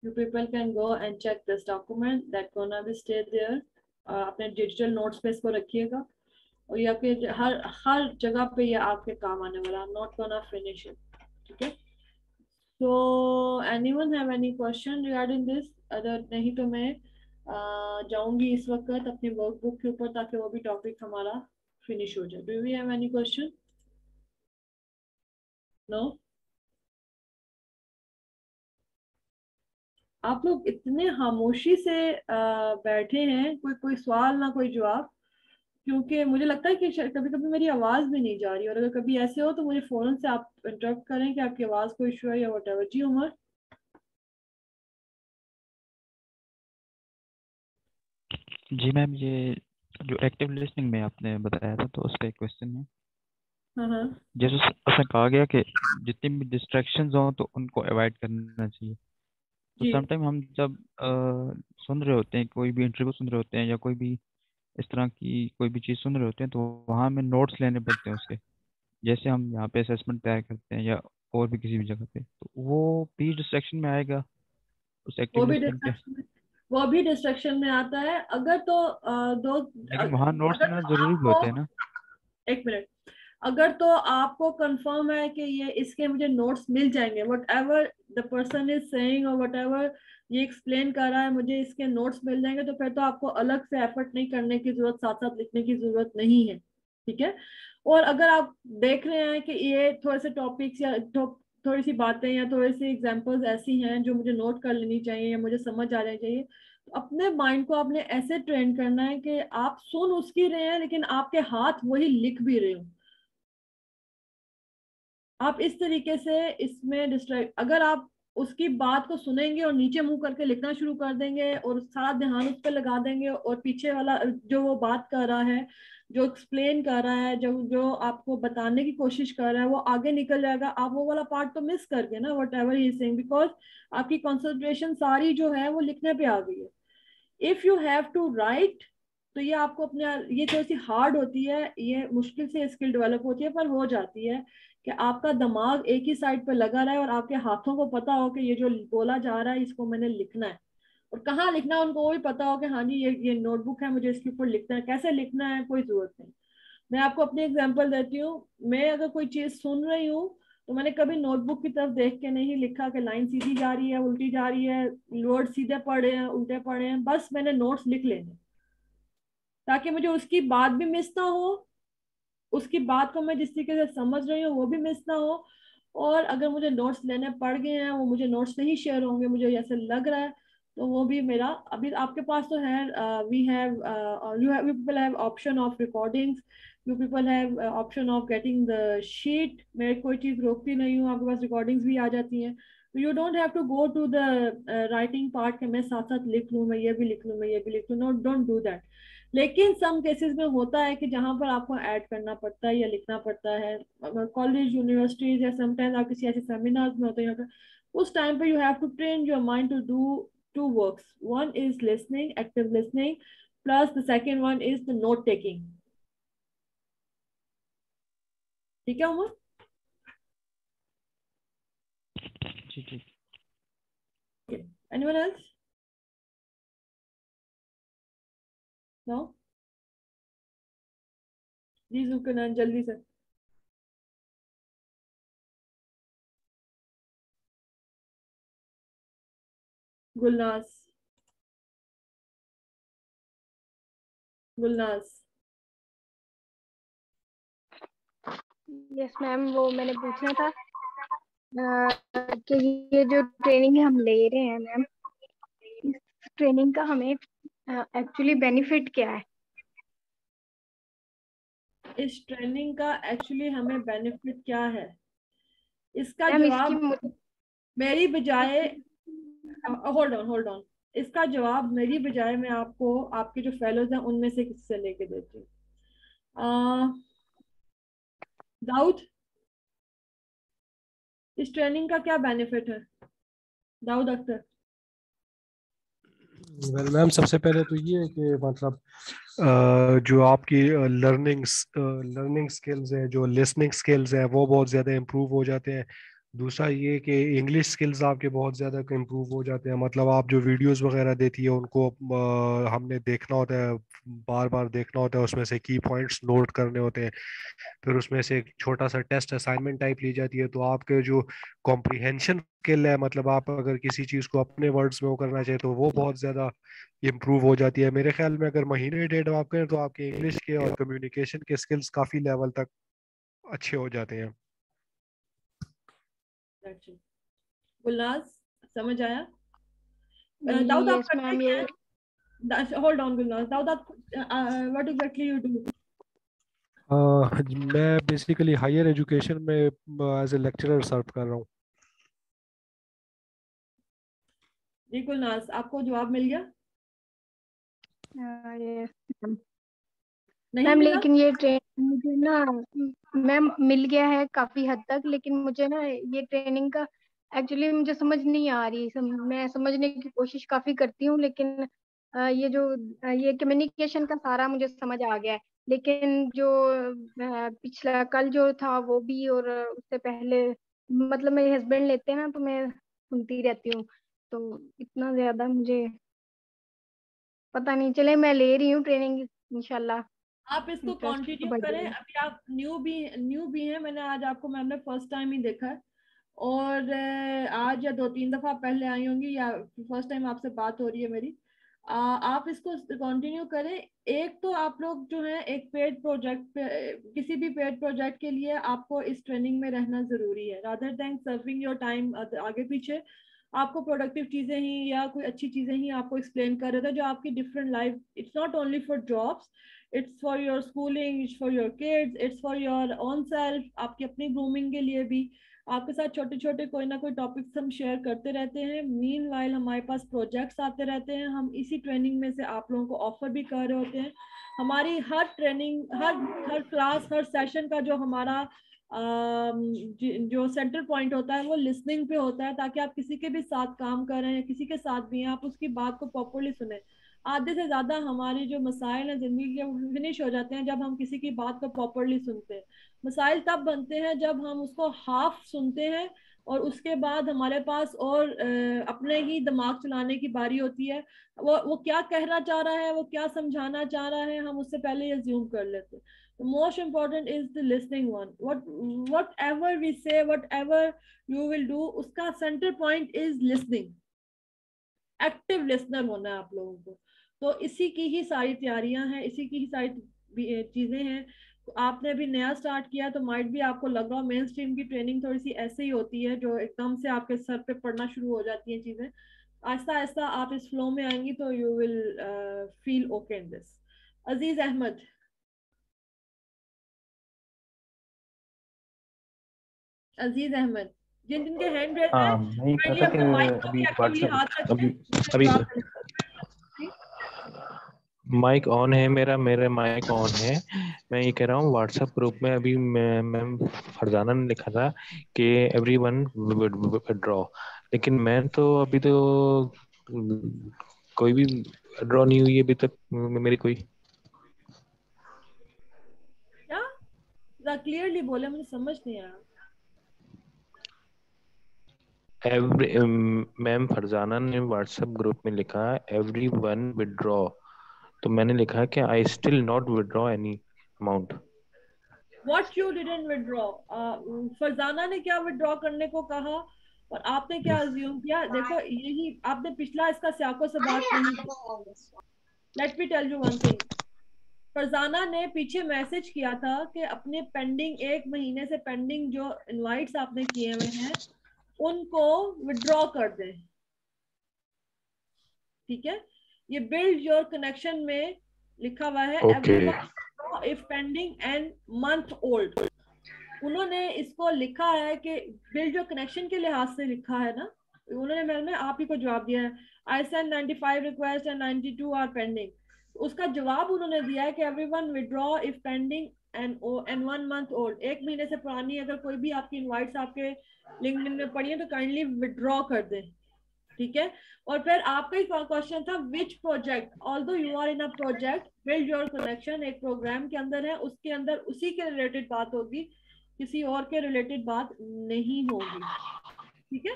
You people can go and check this document that gonna be stay there. अपने digital notes पे इसको रखिएगा और ये आपके हर हर जगह पे ये आपके काम आने वाला। I'm not gonna finish it. ठीक है? So anyone have any question regarding this? अगर नहीं तो मैं जाऊंगी इस वक्त अपनी वर्कबुक के ऊपर ताकि वो भी टॉपिक हमारा फिनिश हो जाए। Do we have any question? No? आप लोग इतने खामोशी से बैठे हैं, कोई कोई सवाल ना कोई जवाब, क्योंकि मुझे लगता है कि कभी कभी मेरी आवाज भी नहीं जा रही, और अगर कभी ऐसे हो तो मुझे फौरन से आप इंटरप्ट करें कि आपकी आवाज को इशू है या व्हाटएवर। जी उमर? जी मैम, ये जो एक्टिव लिसनिंग में आपने बताया था तो उसका एक क्वेश्चन है। हाँ जैसे उसमें कहा गया कि जितनी भी डिस्ट्रैक्शंस हों तो उनको अवॉइड करना चाहिए। तो जी। समटाइम हम जब सुन रहे होते हैं, कोई भी इंटरव्यू सुन रहे होते हैं या कोई भी इस तरह की कोई भी चीज़ सुन रहे होते हैं, तो वहाँ हमें नोट्स लेने पड़ते हैं उसके। जैसे हम यहाँ पे असेसमेंट तैयार करते हैं या और भी किसी भी जगह पे, तो वो भी डिस्ट्रैक्शन में आएगा उस वो एक्टिव भी लिसनिंग के। डिस्ट्रक्शन में वो भी डिस्ट्रक्शन में आता है। अगर तो दो लेकिन वहाँ नोट्स अगर लेना तो जरूरी भी आपको होते हैं ना। एक मिनट, अगर तो आपको कंफर्म है कि ये इसके मुझे नोट्स मिल जाएंगे, what ever the person is saying और वट एवर ये एक्सप्लेन कर रहा है, मुझे इसके नोट्स मिल जाएंगे, तो फिर तो आपको अलग से एफर्ट नहीं करने की जरूरत, साथ साथ लिखने की जरूरत नहीं है। ठीक है? और अगर आप देख रहे हैं कि ये थोड़े से टॉपिक्स या थोड़ी सी बातें या थोड़ी सी एग्जांपल्स ऐसी हैं जो मुझे नोट कर लेनी चाहिए या मुझे समझ आ जानी चाहिए, तो अपने माइंड को आपने ऐसे ट्रेन करना है कि आप सुन उसकी रहे हैं लेकिन आपके हाथ वही लिख भी रहे हो। आप इस तरीके से इसमें डिस्ट्रैक्ट, अगर आप उसकी बात को सुनेंगे और नीचे मुंह करके लिखना शुरू कर देंगे और सारा ध्यान उस पर लगा देंगे और पीछे वाला जो वो बात कर रहा है, जो एक्सप्लेन कर रहा है, जो जो आपको बताने की कोशिश कर रहा है, वो आगे निकल जाएगा, आप वो वाला पार्ट तो मिस कर गए ना, whatever he saying, because आपकी कंसंट्रेशन सारी जो है वो लिखने पे आ गई है। If you have to write, तो ये आपको अपने, ये थोड़ी सी हार्ड होती है, ये मुश्किल से स्किल डेवलप होती है, पर हो जाती है कि आपका दिमाग एक ही साइड पे लगा रहा है और आपके हाथों को पता हो कि ये जो बोला जा रहा है इसको मैंने लिखना है, और कहाँ लिखना है उनको वो भी पता हो कि हाँ जी ये नोटबुक है, मुझे इसके ऊपर लिखना है, कैसे लिखना है कोई जरूरत नहीं। मैं आपको अपनी एग्जांपल देती हूँ। मैं अगर कोई चीज सुन रही हूँ तो मैंने कभी नोटबुक की तरफ देख के नहीं लिखा कि लाइन सीधी जा रही है उल्टी जा रही है, वर्ड सीधे पढ़े हैं उल्टे पढ़े हैं, बस मैंने नोट्स लिख लेने ताकि मुझे उसकी बात भी मिस ना हो, उसकी बात को मैं जिस तरीके से समझ रही हूँ वो भी मिस ना हो, और अगर मुझे नोट्स लेने पड़ गए हैं, वो मुझे नोट्स नहीं शेयर होंगे, मुझे ऐसे लग रहा है, तो वो भी मेरा, अभी आपके पास तो है, we have you people have option of recordings, you people have option of getting the sheet, मैं कोई चीज रोकती नहीं हूँ, आपके पास रिकॉर्डिंग्स भी आ जाती हैं, तो you don't have to go to the writing part के मैं साथ साथ लिख लूँ, मैं ये भी लिख लूँ, मैं ये भी लिख लूँ, नो डोंट डू दैट। लेकिन सम केसेस में होता है कि जहां पर आपको ऐड करना पड़ता है या लिखना पड़ता है, कॉलेज यूनिवर्सिटीज या समटाइम्स आप किसी ऐसे सेमिनार्स में होते हैं, उस टाइम पे you have to train your mind to do two works. One is listening, active listening, plus the second one is the note taking. ठीक है उमर? जी जी। Okay. Anyone else? No? Please you can जल्दी से। Gulnaz, Gulnaz. Yes ma'am, वो मैंने पूछना था कि ये जो ट्रेनिंग हम ले रहे हैं मैम, इस ट्रेनिंग का हमें एक्चुअली बेनिफिट क्या है? इस ट्रेनिंग का एक्चुअली हमें बेनिफिट क्या है, इसका मैम इसकी जवाब मेरी बजाय, होल्ड ऑन, इसका जवाब मेरी बजाय मैं आपको आपके जो फेलोज हैं उनमें से किसी से लेके देती हूँ। दाऊद, इस ट्रेनिंग का क्या बेनिफिट है? दाऊद अख्तर। वेल मैम, सबसे पहले तो ये है कि मतलब जो आपकी लर्निंग स्किल्स है, जो लिसनिंग स्किल्स है, वो बहुत ज़्यादा इम्प्रूव हो जाते हैं। दूसरा ये कि इंग्लिश स्किल्स आपके बहुत ज़्यादा इम्प्रूव हो जाते हैं। मतलब आप जो वीडियोस वगैरह देती है उनको हमने देखना होता है, बार बार देखना होता है, उसमें से की पॉइंट्स नोट करने होते हैं। फिर उसमें से एक छोटा सा टेस्ट असाइनमेंट टाइप ली जाती है। तो आपके जो कॉम्प्रिहेंशन स्किल है, मतलब आप अगर किसी चीज़ को अपने वर्ड्स में वो करना चाहिए, तो वो बहुत ज़्यादा इम्प्रूव हो जाती है। मेरे ख्याल में अगर महीने डेढ़ आप करें तो आपके इंग्लिश के और कम्युनिकेशन के स्किल्स काफ़ी लेवल तक अच्छे हो जाते हैं। गुलनाज, समझ आया? दाऊद आप यस करते मैम, क्या ये हैं? होल्ड ऑन गुलनाज, दाऊद आप व्हाट एग्जैक्टली यू डू? मैं बेसिकली हायर एजुकेशन में एज ए लेक्चरर सर्व कर रहा हूँ। जी गुलनाज, आपको जवाब मिल गया? यस नहीं मैम, मिला? लेकिन ये ट्रेन मुझे ना मैम मिल गया है काफी हद तक, लेकिन मुझे ना ये ट्रेनिंग का एक्चुअली मुझे समझ नहीं आ रही। मैं समझने की कोशिश काफी करती हूँ, लेकिन ये जो ये कम्युनिकेशन का सारा मुझे समझ आ गया है, लेकिन जो पिछला कल जो था वो भी, और उससे पहले मतलब मेरे हस्बैंड लेते हैं ना, तो मैं सुनती रहती हूँ। तो इतना ज्यादा मुझे पता नहीं, चले मैं ले रही हूँ ट्रेनिंग इंशाल्लाह, आप इसको इंटरेस्ट तो कंटिन्यू बढ़ करें। जाएगा। अभी आप न्यू भी हैं, मैंने आज आपको मैम ने फर्स्ट टाइम ही देखा है, और आज या 2-3 दफा पहले आई होंगी, या फर्स्ट टाइम आपसे बात हो रही है मेरी। आप इसको कंटिन्यू करें। एक तो आप लोग जो है एक पेड प्रोजेक्ट पे, किसी भी पेड प्रोजेक्ट के लिए आपको इस ट्रेनिंग में रहना जरूरी है, rather than serving your time आगे पीछे। आपको प्रोडक्टिव चीजें ही या कोई अच्छी चीजें ही आपको एक्सप्लेन कर रहे थे जो आपकी different life, it's not only for jobs, it's for your schooling, it's for your kids, it's for your own self, आपकी अपनी ग्रूमिंग के लिए भी। आपके साथ छोटे छोटे कोई ना कोई टॉपिक्स हम शेयर करते रहते हैं। मीन वाइल हमारे पास प्रोजेक्ट्स आते रहते हैं, हम इसी ट्रेनिंग में से आप लोगों को ऑफर भी कर रहे होते हैं। हमारी हर ट्रेनिंग, हर क्लास, हर सेशन का जो हमारा जो सेंटर पॉइंट होता है वो लिसनिंग पे होता है, ताकि आप किसी के भी साथ काम कर रहे हैं, किसी के साथ भी हैं, आप उसकी बात को प्रॉपरली सुने। आधे से ज्यादा हमारी जो मसाइल हैं जिंदगी के, वो फिनिश हो जाते हैं जब हम किसी की बात को प्रॉपरली सुनते हैं। मसाइल तब बनते हैं जब हम उसको हाफ सुनते हैं और उसके बाद हमारे पास और अपने ही दिमाग चलाने की बारी होती है। वो क्या कहना चाह रहा है, वो क्या समझाना चाह रहा है, हम उससे पहले ये अज्यूम कर लेते हैं। The most important is the listening one. Whatever we say, whatever you will do, उसका center point is listening. Active listener होना है आप लोगों को। तो इसी की ही सारी तैयारियां हैं, इसी की ही सारी चीजें हैं। तो आपने अभी नया स्टार्ट किया तो माइट भी आपको लग रहा हो मेन स्ट्रीम की ट्रेनिंग थोड़ी सी ऐसे ही होती है, जो एकदम से आपके सर पे पड़ना शुरू हो जाती हैं चीजें। आहिस्ता आहिस्ता आप इस फ्लो में आएंगी तो you will feel okay in this. Aziz Ahmed, Aziz Ahmed, जिन जिन के हैंड रेज है, हाँ, मैं ये कह काइंडली रहा था अपने माइक कि को भी अभी एक्टिवली हाथ व्हाट्सएप रखें, अभी उससे अभी जवाब दें। माइक ऑन है, मेरा माइक ऑन है। मैं ये कह रहा हूँ व्हाट्सएप ग्रुप में अभी मैम फरजाना ने लिखा था कि एवरीवन विड्रॉ, लेकिन मैं तो अभी तो कोई भी ड्रॉ नहीं हुई है अभी तक मेरी कोई। क्या क्लियरली बोले, मुझे समझ नहीं आया। मैम फरजाना ने व्हाट्सएप ग्रुप में लिखा एवरीवन विड्रॉ, तो मैंने लिखा कि I still not withdraw any amount. What you didn't withdraw? Farzana ने क्या विड्रॉ करने को कहा और आपने क्या अज्यूम किया? देखो, यही आपने पिछला इसका सियाको से बात नहीं की। Let me tell you one thing, Farzana ने पीछे मैसेज किया था कि अपने पेंडिंग 1 महीने से पेंडिंग जो इनवाइट्स आपने किए हुए हैं उनको विड्रॉ कर दें, ठीक है। ये बिल्ड योर कनेक्शन में लिखा हुआ है, okay everyone if pending and month old. उन्होंने इसको लिखा है कि बिल्ड योर कनेक्शन के लिहाज से लिखा है ना, उन्होंने मैंने आप ही को जवाब दिया है, I send 95 request and 92 are pending. उसका जवाब उन्होंने दिया है कि everyone withdraw if pending and 1 month old. 1 महीने से पुरानी अगर कोई भी आपकी इनवाइट्स आपके लिंक्डइन में पड़ी है तो काइंडली विड्रॉ कर दें, ठीक है। और फिर आपका एक क्वेश्चन था which project, although you are in a project build your connection, एक प्रोग्राम के अंदर है, उसके अंदर उसी के रिलेटेड बात होगी, किसी और के रिलेटेड बात नहीं होगी, ठीक है।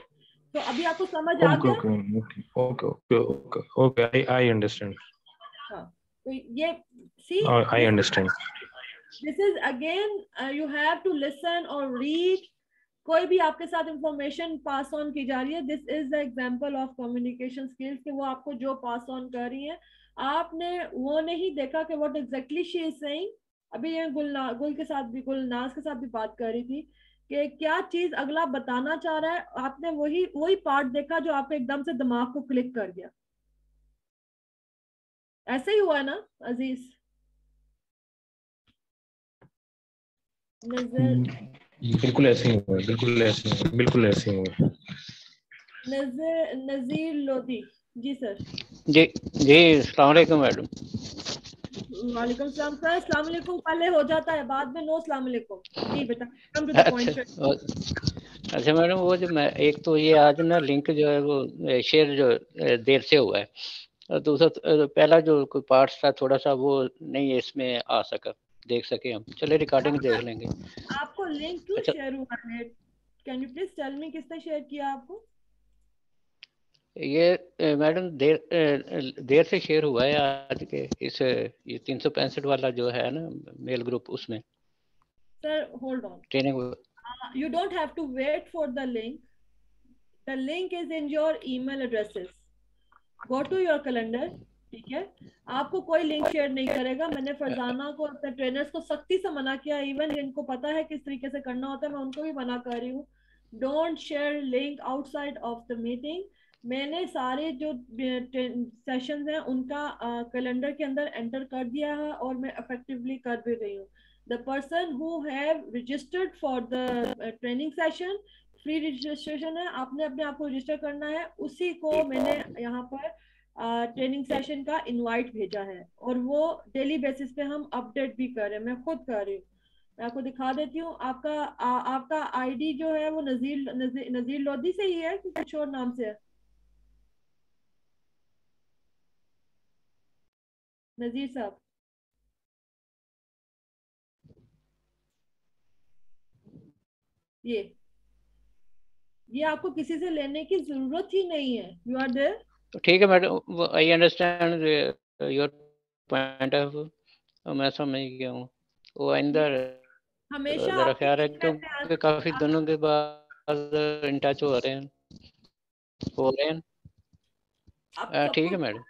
तो अभी आपको समझ आ ओके गया? Okay okay okay okay I understand, हाँ, तो ये see I understand. This is again you have to listen और रीड। कोई भी आपके साथ इंफॉर्मेशन पास ऑन की जा रही है, this is the example of communication skills, कि वो आपको जो पास ऑन कर रही है आपने वो नहीं देखा कि what exactly she is saying. अभी ये गुल के साथ भी, गुलनाज के साथ भी बात कर रही थी कि क्या चीज अगला बताना चाह रहा है, आपने वही वही पार्ट देखा जो आपके एकदम से दिमाग को क्लिक कर गया। ऐसे ही हुआ है ना अजीज? नजर बिल्कुल ऐसे ही हुआ, बिल्कुल ऐसे ही हुआ, बिल्कुल ऐसे ही हुआ। नजीर लोधी जी सर। जी जी, अस्सलाम वालेकुम मैडम। वालेकुम सलाम सर। अस्सलाम वालेकुम पहले हो जाता है, बाद में नो अस्सलाम वालेकुम। जी बेटा, कम टू द पॉइंट। अच्छा मैडम, वो जो मैं एक तो ये आज ना लिंक जो है वो शेयर जो देर से हुआ है, और दूसरा पहला जो कोई पार्ट था थोड़ा सा वो नहीं इसमें आ सका, देख सके हम। चले रिकॉर्डिंग देख लेंगे। आपको लिंक क्यों अच्छा, शेयर हुआ है? Can you please tell me किसने शेयर किया आपको? ये मैडम देर से शेयर हुआ है आज के इस ये 365 वाला जो है ना मेल ग्रुप, उसमें sir hold on, training. you don't have to wait for the link. The link is in your email addresses. Go to your calendar, ठीक है। आपको कोई लिंक शेयर नहीं करेगा। मैंने फरजाना को, अपने ट्रेनर्स को सख्ती से मना किया, इवन जिनको पता है किस तरीके से करना होता है मैं उनको भी मना कर रही हूँ, don't share link outside of the meeting. मैंने सारे जो सेशंस हैं उनका कैलेंडर के अंदर एंटर कर दिया है और मैं इफेक्टिवली कर भी रही हूँ। The person who have registered for the training session, free registration है, आपने अपने आप को रजिस्टर करना है, उसी को मैंने यहाँ पर ट्रेनिंग सेशन का इनवाइट भेजा है और वो डेली बेसिस पे हम अपडेट भी कर रहे हैं, मैं खुद कर रही हूँ। मैं आपको दिखा देती हूँ। आपका आईडी जो है वो नजीर लोधी से ही है कि कुछ और नाम से है? नजीर साहब, ये आपको किसी से लेने की जरूरत ही नहीं है। You are there. तो ठीक है madam, I understand your point of view, मैं समझ गया हूँ। वो अंदर हमेशा जरा आपके ख्याल है email में क्योंकि काफी दिनों के बाद इन टच हो रहे हैं। आप ठीक है सबको मैडम।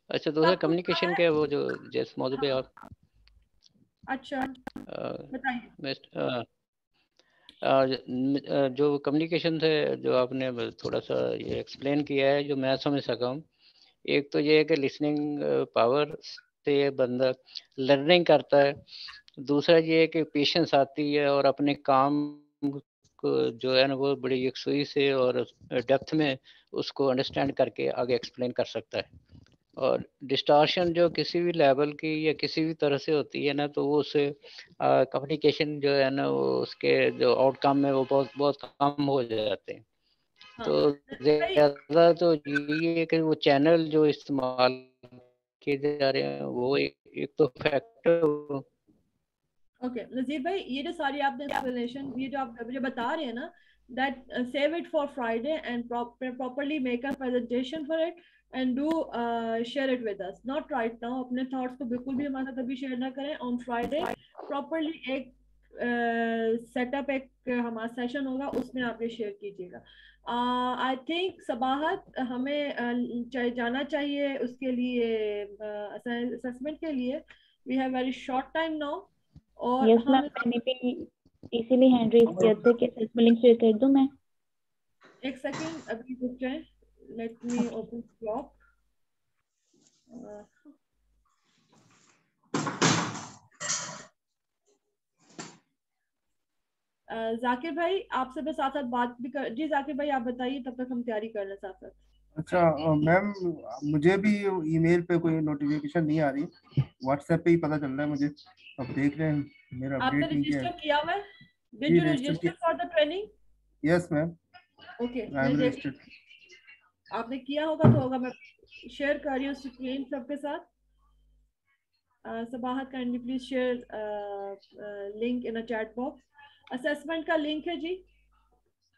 अच्छा, दूसरा सबको कम्युनिकेशन के वो जो जिस मौजूद पे आप अच्छा बताइए। जो कम्युनिकेशन से जो आपने थोड़ा सा ये एक्सप्लेन किया है जो मैं समझ सका हूँ, एक तो ये है कि लिसनिंग पावर से ये बंदा लर्निंग करता है, दूसरा ये है कि पेशेंस आती है और अपने काम को जो है ना वो बड़ी यकसुई से और डेप्थ में उसको अंडरस्टैंड करके आगे एक्सप्लेन कर सकता है। और डिस्टॉर्शन जो किसी भी लेवल की या किसी भी तरह से होती है ना, तो वो उससे कम्युनिकेशन जो है ना वो उसके जो आउटकम है वो बहुत बहुत कम हो जाते हैं। तो ज़्यादा तो ये है कि वो चैनल जो इस्तेमाल किए जा रहे हैं वो एक तो फैक्टर। ओके नजीर भाई, ये जो सारी आपने एक्सप्लेनेशन, ये जो आप मुझे बता रहे हैं ना, that save it for Friday and properly make a presentation for it and do share it with us, not right now। अपने thoughts को बिल्कुल भी हमारे साथ अभी शेयर ना करें। on Friday properly एक सेटअप एक हमारा सेशन होगा, उसमें आप ये शेयर कीजिएगा। आई थिंक सबाहत हमें जाना चाहिए उसके लिए असेसमेंट के लिए। We have very short time now. और यस मैम, मैंने भी इसीलिए हैंड रेज किया था कि असेसमेंट लिंक शेयर कर दूं मैं। एक सेकंड अभी रुक जाए, let me open clock. Zakir भाई आपसे बस साथ साथ बात भी कर जी। जाकिर भाई आप बताइए, तब तक हम तैयारी कर रहे हैं साथ साथ। अच्छा मैम, मुझे भी ईमेल पे कोई नोटिफिकेशन नहीं आ रही, व्हाट्सएप पे ही पता चल रहा है मुझे। अब देख रहे हैं, मेरा आपने अपडेट नहीं किया रजिस्टर किया हुआ है? डिड जी, you register register for the training? Yes ma'am, okay, I am registered. आपने किया होगा तो होगा। मैं शेयर कर रही हूँ स्क्रीन सबके साथ। Sabahat kindly please share link in a chat box. Assessment का लिंक है जी।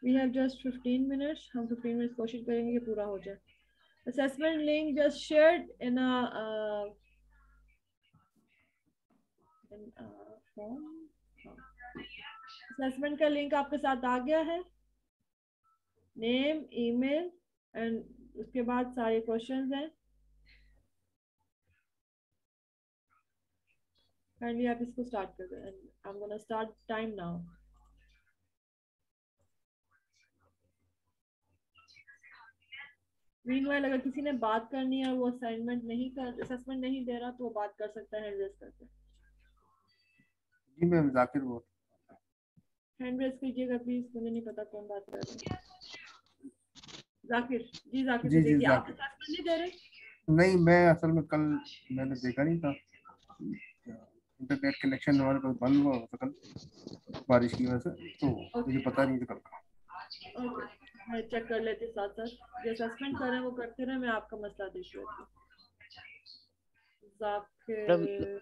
वी हैव जस्ट 15 मिनट्स, हम 15 मिनट्स कोशिश करेंगे कि पूरा हो जाए। Assessment link just shared in a form. Assessment का लिंक आपके साथ आ गया है, नेम, ईमेल एंड उसके बाद सारे क्वेश्चंस हैं। काइंडली आप इसको स्टार्ट कर दें। आई am gonna start time now. Meanwhile अगर किसी ने बात करनी है और वो असाइनमेंट नहीं कर असेसमेंट नहीं दे रहा तो वो बात कर सकता है हैंड रेज करके। जी मैम, जाकिर वो हैंड रेज कीजिएगा प्लीज, मुझे नहीं पता कौन बात कर रहा है। जाकिर जी, जाकिर जी, को देखिए। आप जाकिर। असेसमेंट नहीं दे रहे? नहीं, मैं असल में कल मैंने देखा नहीं था, इंटरनेट कनेक्शन हमारे पास बंद हुआ था कल बारिश की वजह से, तो मुझे पता नहीं था कल का। ओके, मैं चेक कर लेती साथ साथ। जो असेसमेंट कर रहे हैं वो करते रहे, मैं आपका मसला देख लेती हूँ। जाकिर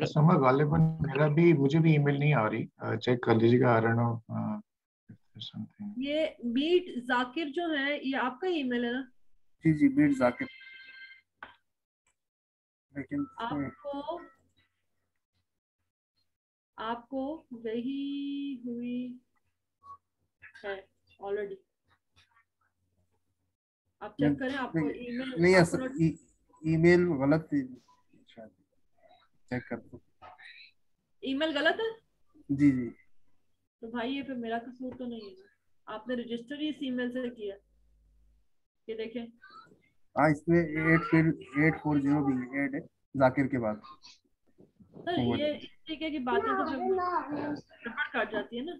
समा गालिबन मुझे भी ईमेल नहीं आ रही, चेक कर लीजिएगा। I don't know something. ये मीट जाकिर जो है, ये आपका ईमेल है ना? जी जी, मीट जाकिर। लेकिन आपको वही हुई है ऑलरेडी। आप चेक करें, आपको ईमेल नहीं, ईमेल गलत थी शायद, चेक कर दो। ईमेल गलत है? जी जी। तो भाई ये फिर मेरा कसूर तो नहीं है, आपने रजिस्टर ही इस ईमेल से किया। ये देखें, हाँ, इसमें 840 भी ऐड है जाकिर के बाद। सर ये इस तरीके की बातें तो फिर गड़बड़ काट जाती है ना।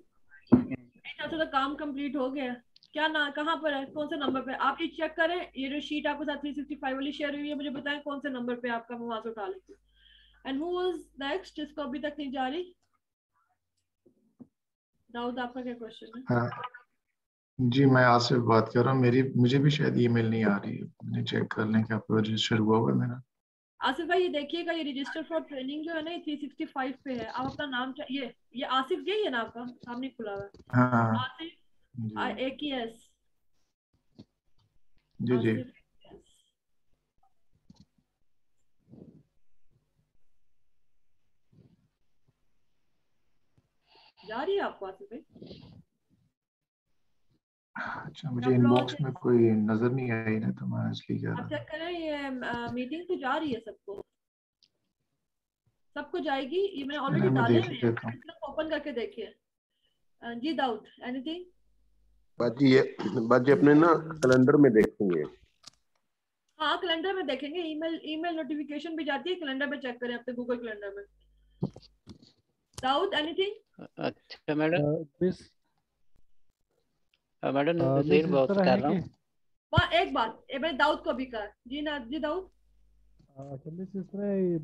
तो काम कंप्लीट हो गया। क्या ना, कहाँ पर है, कौन से नंबर पे? आप ये चेक करें, ये जो शीट आपके साथ 365 वाली शेयर हुई है, मुझे बताएं कौन से नंबर पे आपका, मैं वहां से उठा लेती हूँ। एंड हु वाज नेक्स्ट जिसको अभी तक नहीं जा रही? दाऊद, आपका क्या क्वेश्चन है? हाँ जी, मैं आसिफ बात कर रहा हूँ। मुझे भी शायद ईमेल नहीं आ रही है, मैंने चेक कर लें कि आपका रजिस्टर हुआ है मेरा। आसिफ भाई ये देखिएगा, ये रजिस्टर फॉर ट्रेनिंग जो है ना, ये 365 पे है। आप अपना नाम ये आसिफ यही है ना आपका? सामने खुला हुआ है हाँ आसिफ जी AKS। जी जी। जा रही है आपको आसिफ भाई? अच्छा, मुझे इनबॉक्स में कोई नजर नहीं आई ना, तो मैं इसलिए कह रहा था। चेक करें, ये मीटिंग तो जा रही है सबको जाएगी। ये मैंने ऑलरेडी डाले हुए हैं, ओपन करके देखिए। जी दाऊद, एनीथिंग? बाजी अपने ना कैलेंडर में देखेंगे। हाँ, कैलेंडर में देखेंगे। ईमेल नोटिफिकेशन भी जाती है, कैलेंडर में चेक करें अपने गूगल कैलेंडर में। दाऊद, एनीथिंग? अच्छा मैडम, मैडम नज़ीर बात कर रहा हूँ। एक बात मैंने दाऊद को भी कहा। जी ना जी दाऊद। इसमें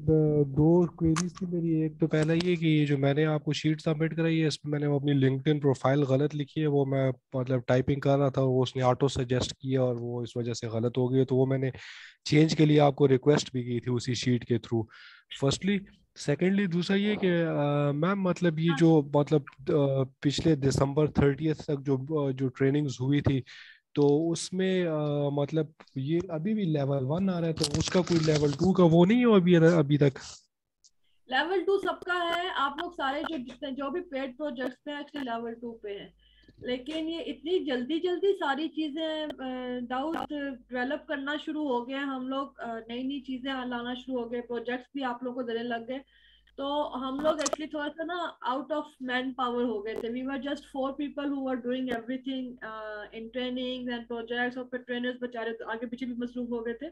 दो क्वेरीज थी मेरी। एक तो पहला ये कि जो मैंने आपको शीट सबमिट कराई है, इसमें मैंने अपनी लिंक्डइन प्रोफाइल गलत लिखी है। वो मैं मतलब टाइपिंग कर रहा था, वो उसने ऑटो सजेस्ट किया और वो इस वजह से गलत हो गई। तो वो मैंने चेंज के लिए आपको रिक्वेस्ट भी की थी उसी शीट के थ्रू, फर्स्टली। सेकेंडली दूसरा ये कि मैम मतलब ये जो मतलब पिछले दिसंबर 30 तक जो ट्रेनिंग्स हुई थी, तो उसमें मतलब ये अभी भी लेवल 1 आ रहा है, तो उसका कोई लेवल 2 का वो नहीं हो अभी तक? लेवल 2 सबका है। आप लोग सारे जो भी पेड प्रोजेक्ट्स हैं एक्चुअली लेवल 2 पे हैं। लेकिन ये इतनी जल्दी जल्दी सारी चीजें डाउट डेवलप करना शुरू हो गए, हम लोग नई नई चीजें लाना शुरू हो गए, प्रोजेक्ट्स भी आप लोग को देने लग गए, तो हम लोग एक्चुअली थोड़ा सा ना आउट ऑफ मैन पावर हो गए थे। We were just 4 people who were doing everything in training and projects, और फिर ट्रेनर्स बेचारे तो आगे पीछे भी मसरूफ हो गए थे।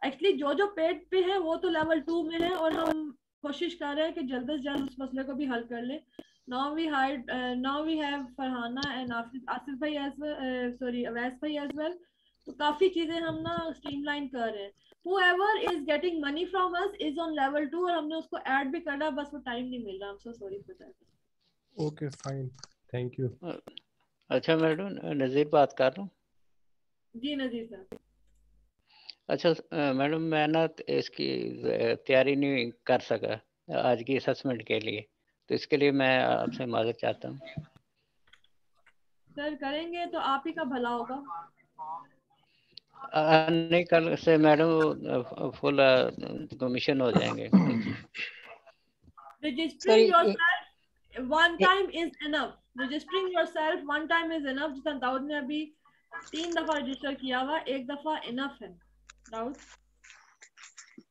एक्चुअली जो जो पेड पे है वो तो लेवल 2 में है, और हम कोशिश कर रहे हैं कि जल्द से जल्द उस मसले को भी हल कर लें। now we have Farhana and Asif भाई as well, sorry अवैस भाई as well, तो काफी चीजें हम ना स्ट्रीमलाइन कर रहे हैं। whoever is getting money from us is on level 2, और हमने उसको ऐड भी करना, बस वो टाइम नहीं मिल रहा। I'm so sorry for that. Okay fine, thank you. अच्छा मैडम, नज़ीर बात कर रहा हूँ। जी नजीर साहब। अच्छा मैडम, मैं ना इसकी तैयारी नहीं कर सका आज की असेसमेंट के लिए, तो इसके लिए मैं आपसे माजरत चाहता हूँ। सर करेंगे तो आप ही का भला होगा। नहीं, कल से मैडम फुल कमीशन हो जाएंगे। Registering yourself one time is enough. Registering yourself one time is enough. जितना दाऊद ने अभी 3 दफा रजिस्टर किया हुआ, 1 दफा इनफ है दाऊद,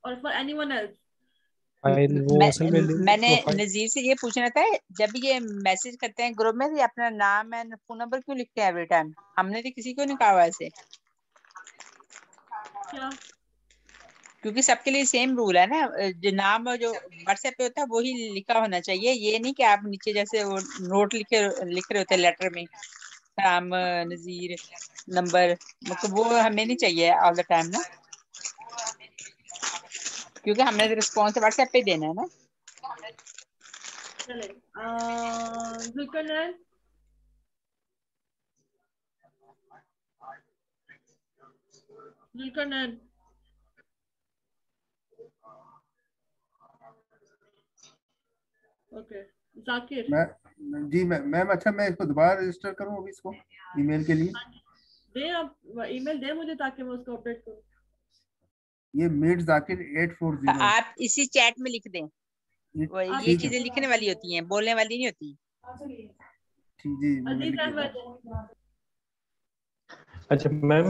और फॉर एनीवन एल्स। मैंने नजीर से ये पूछना था, जब ये मैसेज करते हैं ग्रुप में, तो अपना नाम एंड फोन नंबर क्यों लिखते हैं एवरी टाइम? हमने तो किसी को नहीं कहा वैसे। क्या? क्योंकि सबके लिए सेम रूल है ना, जो नाम जो व्हाट्सएप पे होता है वही लिखा होना चाहिए। ये नहीं कि आप नीचे जैसे वो नोट लिख रहे होते हैं लेटर में, नाम नजीर नंबर, मतलब वो हमें नहीं चाहिए ऑल द टाइम ना, क्योंकि हमने रिस्पॉन्स व्हाट्सएप पे देना है ना। चले जुल्करनैन, जुल्करनैन ओके। जाकिर। मैम अच्छा मैं इसको दोबारा रजिस्टर करूं अभी इसको ईमेल के लिए? दे आप ईमेल दे मुझे ताकि मैं उसको अपडेट करूं। ये मीट जाकिर 840। आप इसी चैट में लिख दें, ये चीजें लिखने वाली होती हैं, बोलने वाली नहीं होती। ठीक जी। अजीज अहमद। अच्छा मैम,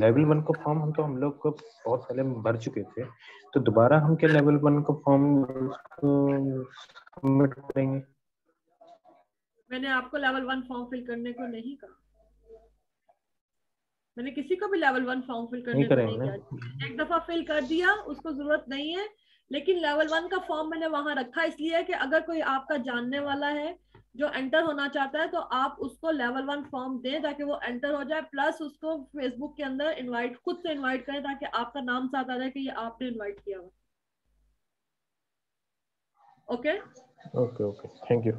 लेवल 1 का फॉर्म हम लोग को बहुत पहले भर चुके थे, तो दोबारा हम क्या लेवल 1 का फॉर्म सबमिट करेंगे? मैंने आपको लेवल 1 फॉर्म फिल करने को नहीं कहा, मैंने किसी को भी लेवल 1 फॉर्म फिल करने को नहीं कहा। एक दफा फिल कर दिया, उसको जरूरत नहीं है, लेकिन लेवल 1 का फॉर्म मैंने वहां रखा इसलिए कि अगर कोई आपका जानने वाला है जो एंटर होना चाहता है, तो आप उसको लेवल 1 फॉर्म दें ताकि वो एंटर हो जाए, प्लस उसको फेसबुक के अंदर इनवाइट, खुद से इनवाइट करें ताकि आपका नाम साथ आ जाए कि ये आपने इनवाइट किया हुआ। Okay okay, thank you.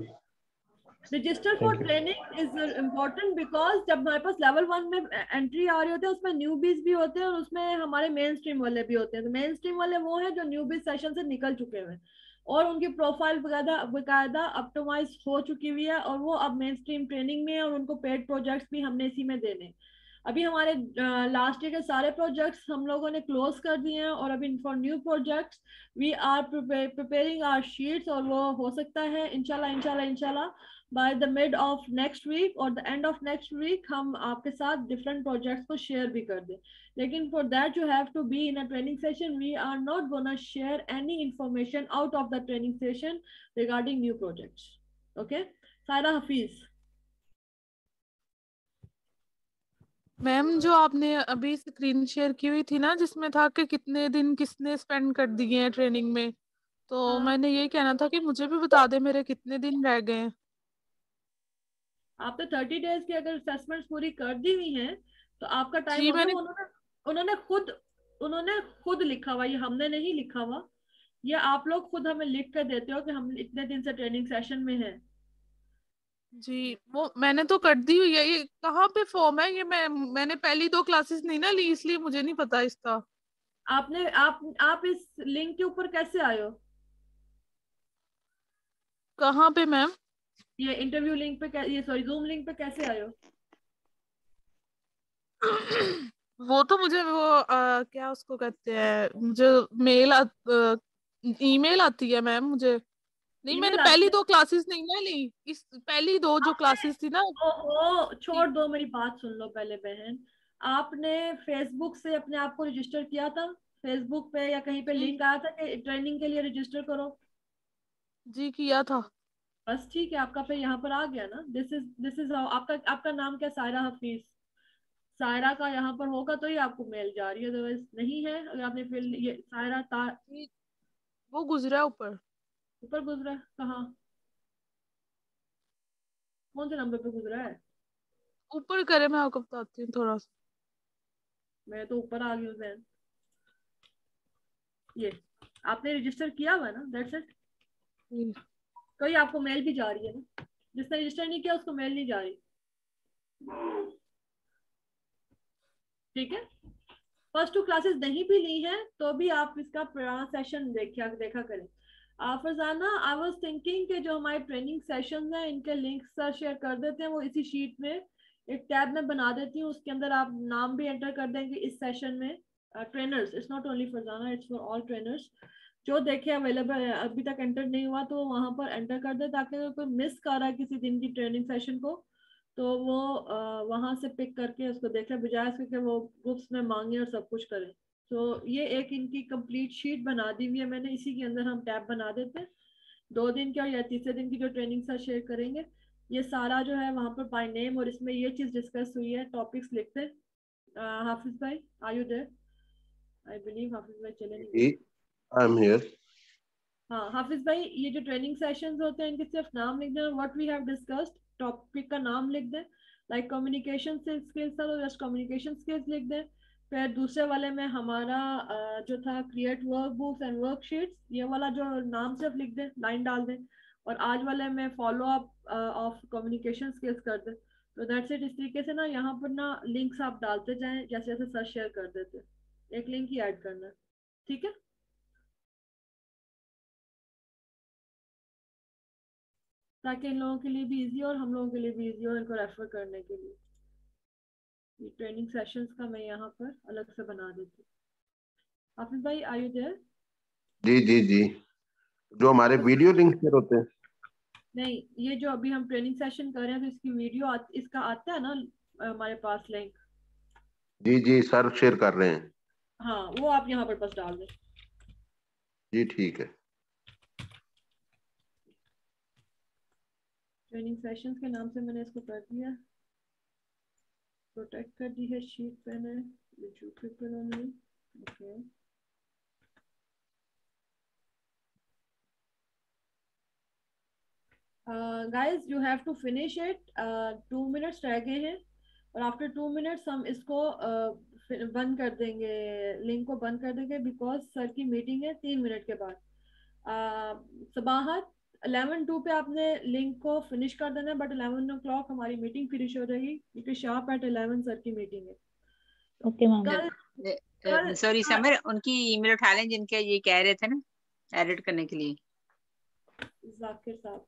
Register for training is important because जब हमारे पास लेवल 1 में एंट्री आ रही होती है, उसमें न्यूबीज भी होते हैं और उसमें हमारे मेन स्ट्रीम वाले भी होते हैं। तो मेन स्ट्रीम वाले वो हैं जो न्यूबीज सेशन से निकल चुके हैं और उनकी प्रोफाइल बकायदा ऑप्टिमाइज हो चुकी हुई है, और वो अब मेन स्ट्रीम ट्रेनिंग में है, और उनको पेड प्रोजेक्ट्स भी हमने इसी में देने। अभी हमारे लास्ट ईयर के सारे प्रोजेक्ट्स हम लोगों ने क्लोज कर दिए हैं, और अभी for new projects we are preparing our sheets, और वो हो सकता है इंशाल्लाह by the mid of next week और the end of next week हम आपके साथ डिफरेंट प्रोजेक्ट्स को शेयर भी कर दें। लेकिन for that you have to be in a training session. We are not gonna share any information out of the training session regarding new projects. Okay Saira Hafeez. Ma'am जो आपने अभी स्क्रीन शेयर की हुई थी ना, जिसमें था कि कितने दिन किसने स्पेंड कर दिए हैं ट्रेनिंग में, तो मैंने ये कहना था कि मुझे भी बता दे मेरे कितने दिन रह गए हैं। आप तो 30 डेज की अगर असेसमेंट्स पूरी कर दी हुई हैं तो आपका टाइम जी, होगा। उन्होंने खुद लिखा हुआ, ये हमने नहीं लिखा हुआ, ये आप लोग खुद हमें लिख कर देते हो कि हम इतने दिन से ट्रेनिंग सेशन में हैं। जी वो मैंने तो कर दी हुई है। ये कहाँ पे फॉर्म है? ये मैंने पहली 2 क्लासेस नहीं ना ली, इसलिए मुझे नहीं पता इसका। आप इस लिंक के ऊपर कैसे आए हो? कहाँ पे मैम? ये इंटरव्यू लिंक पे, ये सॉरी जूम लिंक पे कैसे आए हो? वो तो मुझे वो क्या उसको कहते हैं, मुझे ईमेल आती है मैम मुझे। नहीं, मैंने ईमेल पहली आती है। 2 क्लासेस नहीं ना ली, इस पहली 2 जो क्लासेस थी ना। ओहो, छोड़ दो, मेरी बात सुन लो पहले बहन। आपने फेसबुक से अपने आप को रजिस्टर किया था? फेसबुक पे या कहीं पे जी लिंक आया था कि ट्रेनिंग के लिए रजिस्टर करो? जी किया था। बस ठीक है, आपका पे यहाँ पर आ गया ना। दिस इज आपका आपका नाम क्या? सायरा हफीज। सायरा का यहाँ पर होगा तो ही आपको मेल जा रही है, अदरवाइज नहीं है। अगर आपने फिर ये सायरा जी, वो गुजरा है ऊपर। ऊपर गुजरा है? कहाँ? कौन से नंबर पे गुजरा है? ऊपर करे, मैं आपको बताती हूँ थोड़ा सा। मैं तो ऊपर आ गई हूँ बहन। ये आपने रजिस्टर किया हुआ है ना, दैट्स इट। जी। कोई आपको मेल भी जा रही है ना? जिसने रजिस्टर नहीं किया उसको मेल नहीं जा रही। ठीक है, फर्स्ट 2 क्लासेस नहीं भी ली हैं तो भी आप इसका पुराना सेशन देखा करें। फरजाना, आई वाज थिंकिंग कि जो हमारे ट्रेनिंग सेशंस हैं इनके लिंक सर शेयर कर देते हैं, वो इसी शीट में एक टैब में बना देती हूँ, उसके अंदर आप नाम भी एंटर कर देंगे इस सेशन में। Trainers, it's not only Farzana, it's for all trainers. जो देखे अवेलेबल है, अभी तक एंटर नहीं हुआ तो वहां पर एंटर कर दे, ताकि अगर कोई मिस कर रहा है किसी दिन की ट्रेनिंग सेशन को तो वो वहां से पिक करके उसको देखे, बजाय इसके कि वो ग्रुप्स में मांगे और सब कुछ करें। तो ये एक इनकी कंप्लीट शीट बना दी हुई है मैंने, इसी के अंदर हम टैब बना देते हैं। 2 दिन की और या तीसरे दिन की जो ट्रेनिंग सर शेयर करेंगे, ये सारा जो है वहां पर बाय नेम, और इसमें ये चीज डिस्कस हुई है, टॉपिक्स लिखते हैं। हाफिज भाई, are you there? I believe Hafiz भाई चले नहीं गए। I am here. हाँ हाफिज भाई, ये जो ट्रेनिंग सेशंस होते हैं इनके सिर्फ नाम लिख दें, what we have discussed, topic का नाम लिख दें। लाइक कम्युनिकेशन स्किल्स था तो जस्ट कम्युनिकेशन स्किल्स लिख दें। फिर दूसरे वाले में हमारा जो था create work books and worksheets, ये वाला जो नाम सिर्फ लिख दें, लाइन डाल दें। और आज वाले में follow up of communication skills कर दें। तो दैट्स इट। इस तरीके से ना यहाँ पर ना लिंक्स आप डालते जाएं, जैसे जैसे सर शेयर कर देते हैं, एक लिंक ही ऐड करना है। ठीक है, ताकि इन लोगों के लिए भी इजी और हम लोगों के लिए भी इजी हो इनको रेफर करने के लिए। ये ट्रेनिंग सेशंस का मैं यहाँ पर अलग से बना देती हूँ। हाफिज भाई, आर यू देयर? जी जी जी, जो हमारे वीडियो लिंक शेयर होते हैं। नहीं, ये जो अभी हम ट्रेनिंग सेशन कर रहे हैं तो इसकी वीडियो इसका आता है ना हमारे पास लिंक। जी जी सर शेयर कर रहे हैं। हाँ, वो आप यहाँ पर बस डाल दें। जी ठीक है। ट्रेनिंग सेशंस के नाम से मैंने इसको कर दिया, प्रोटेक्ट कर दी है शीट पे ने, people only. Okay, guys you have to finish it. 2 minutes रह गए हैं और आफ्टर 2 मिनट्स हम इसको बंद कर देंगे, लिंक को बंद कर देंगे, बिकॉज सर की मीटिंग है 3 मिनट के बाद। सबाहत, 11:02 पे आपने लिंक को फिनिश कर देना है, बट 11 o'clock हमारी मीटिंग फिनिश हो जाएगी क्योंकि शार्प एट 11 सर की मीटिंग है। Okay ma'am. कल सॉरी समर, उनकी ईमेल उठा लें जिनके ये कह रहे थे ना एडिट करने के लिए। जाकिर साहब,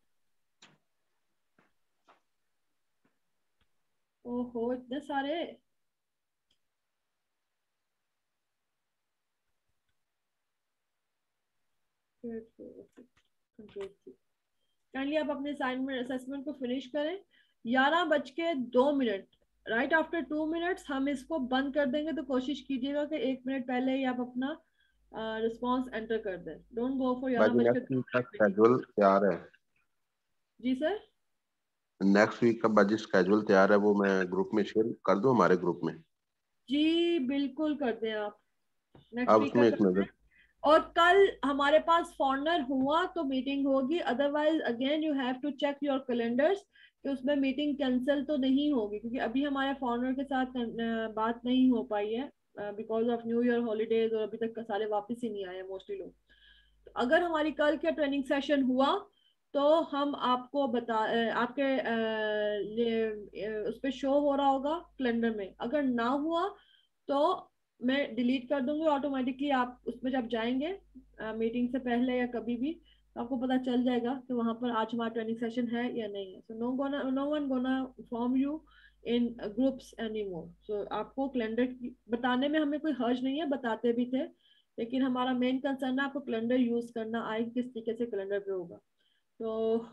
ओहो इतने सारे। काइंडली आप अपने असाइनमेंट असेसमेंट को फिनिश करें। 11:02, राइट आफ्टर 2 मिनट्स हम इसको बंद कर देंगे, तो कोशिश कीजिएगा कि 1 मिनट पहले ही आप अपना रिस्पॉन्स एंटर कर दें। डोंट गो फॉर बाकी नेक्स्ट वीक का स्केड्यूल तैयार है। जी सर, नेक्स्ट वीक का बजट स्केड्यूल तैयार है, वो मैं ग्रुप में शेयर कर दूं, हमारे ग्रुप में। जी बिल्कुल कर दें आप, नेक्स्ट आप वीक का उसमें एक कर नजर। दें। और कल हमारे पास फॉरनर हुआ तो मीटिंग होगी, otherwise again you have to check your calendars कि उसमें मीटिंग कैंसिल तो नहीं होगी, क्योंकि अभी हमारे फॉरनर के साथ बात नहीं हो पाई है because of new year holidays, और अभी तक सारे वापस ही नहीं आए मोस्टली लोग। तो अगर हमारी कल का ट्रेनिंग सेशन हुआ तो हम आपको आपके उस पर शो हो रहा होगा कैलेंडर में। अगर ना हुआ तो मैं डिलीट कर दूंगी ऑटोमेटिकली, आप उसमें जब जाएंगे मीटिंग से पहले या कभी भी, तो आपको पता चल जाएगा कि वहां पर आज हमारा ट्रेनिंग सेशन है या नहीं है। So no one gonna form you in groups any more. सो आपको कैलेंडर बताने में हमें कोई हर्ज नहीं है, बताते भी थे, लेकिन हमारा मेन कंसर्न है आपको कैलेंडर यूज करना आए, किस तरीके से कैलेंडर पे होगा। तो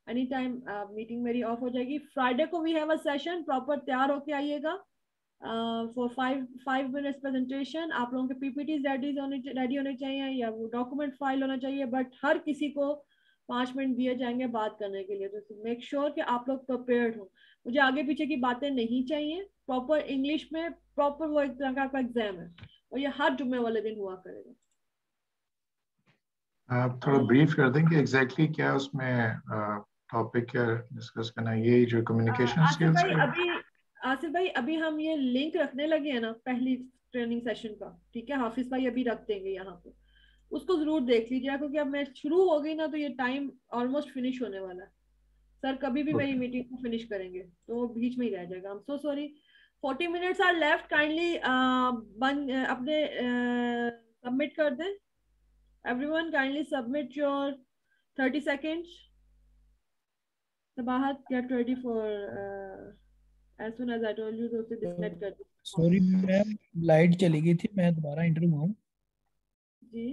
एनी टाइम मीटिंग मेरी ऑफ हो जाएगी। फ्राइडे को we have a session, proper तैयार होके आइएगा फॉर 5 मिनट्स प्रेजेंटेशन। आप लोगों के पीपीटी रेडी होने चाहिए या वो डॉक्यूमेंट फाइल होना चाहिए, बट हर किसी को 5 मिनट दिए जाएंगे बात करने के लिए। तो मेक श्योर कि आप लोग प्रिपेयर्ड हो। मुझे आगे पीछे की बातें नहीं चाहिए, प्रॉपर इंग्लिश में, प्रॉपर वो एक तरह का आपका एग्जाम है और ये हर जुम्मे वाले दिन हुआ करेगा। आप थोड़ा ब्रीफ कर दें कि एग्जैक्टली क्या उसमें टॉपिक क्या डिस्कस करना है, ये जो कम्युनिकेशन स्किल्स है। आसिफ भाई अभी हम ये लिंक रखने लगे हैं ना पहली ट्रेनिंग सेशन का, ठीक है? हाफिज भाई अभी रख देंगे यहाँ पे, उसको जरूर देख लीजिएगा क्योंकि अब मैं शुरू हो गई ना तो ये टाइम ऑलमोस्ट फिनिश होने वाला है। सर कभी भी मेरी मीटिंग को फिनिश करेंगे तो वो बीच में ही रह जाएगा। I am so sorry. 40 minutes are left. Kindly अपने सबमिट कर दें। Everyone kindly submit your 30 seconds. Sabahat, get ready for as soon as I told you तो उसे डिस्कनेक्ट कर दो। सॉरी मैम, लाइट चली गई थी, मैं दोबारा इंटर हुआ हूँ। जी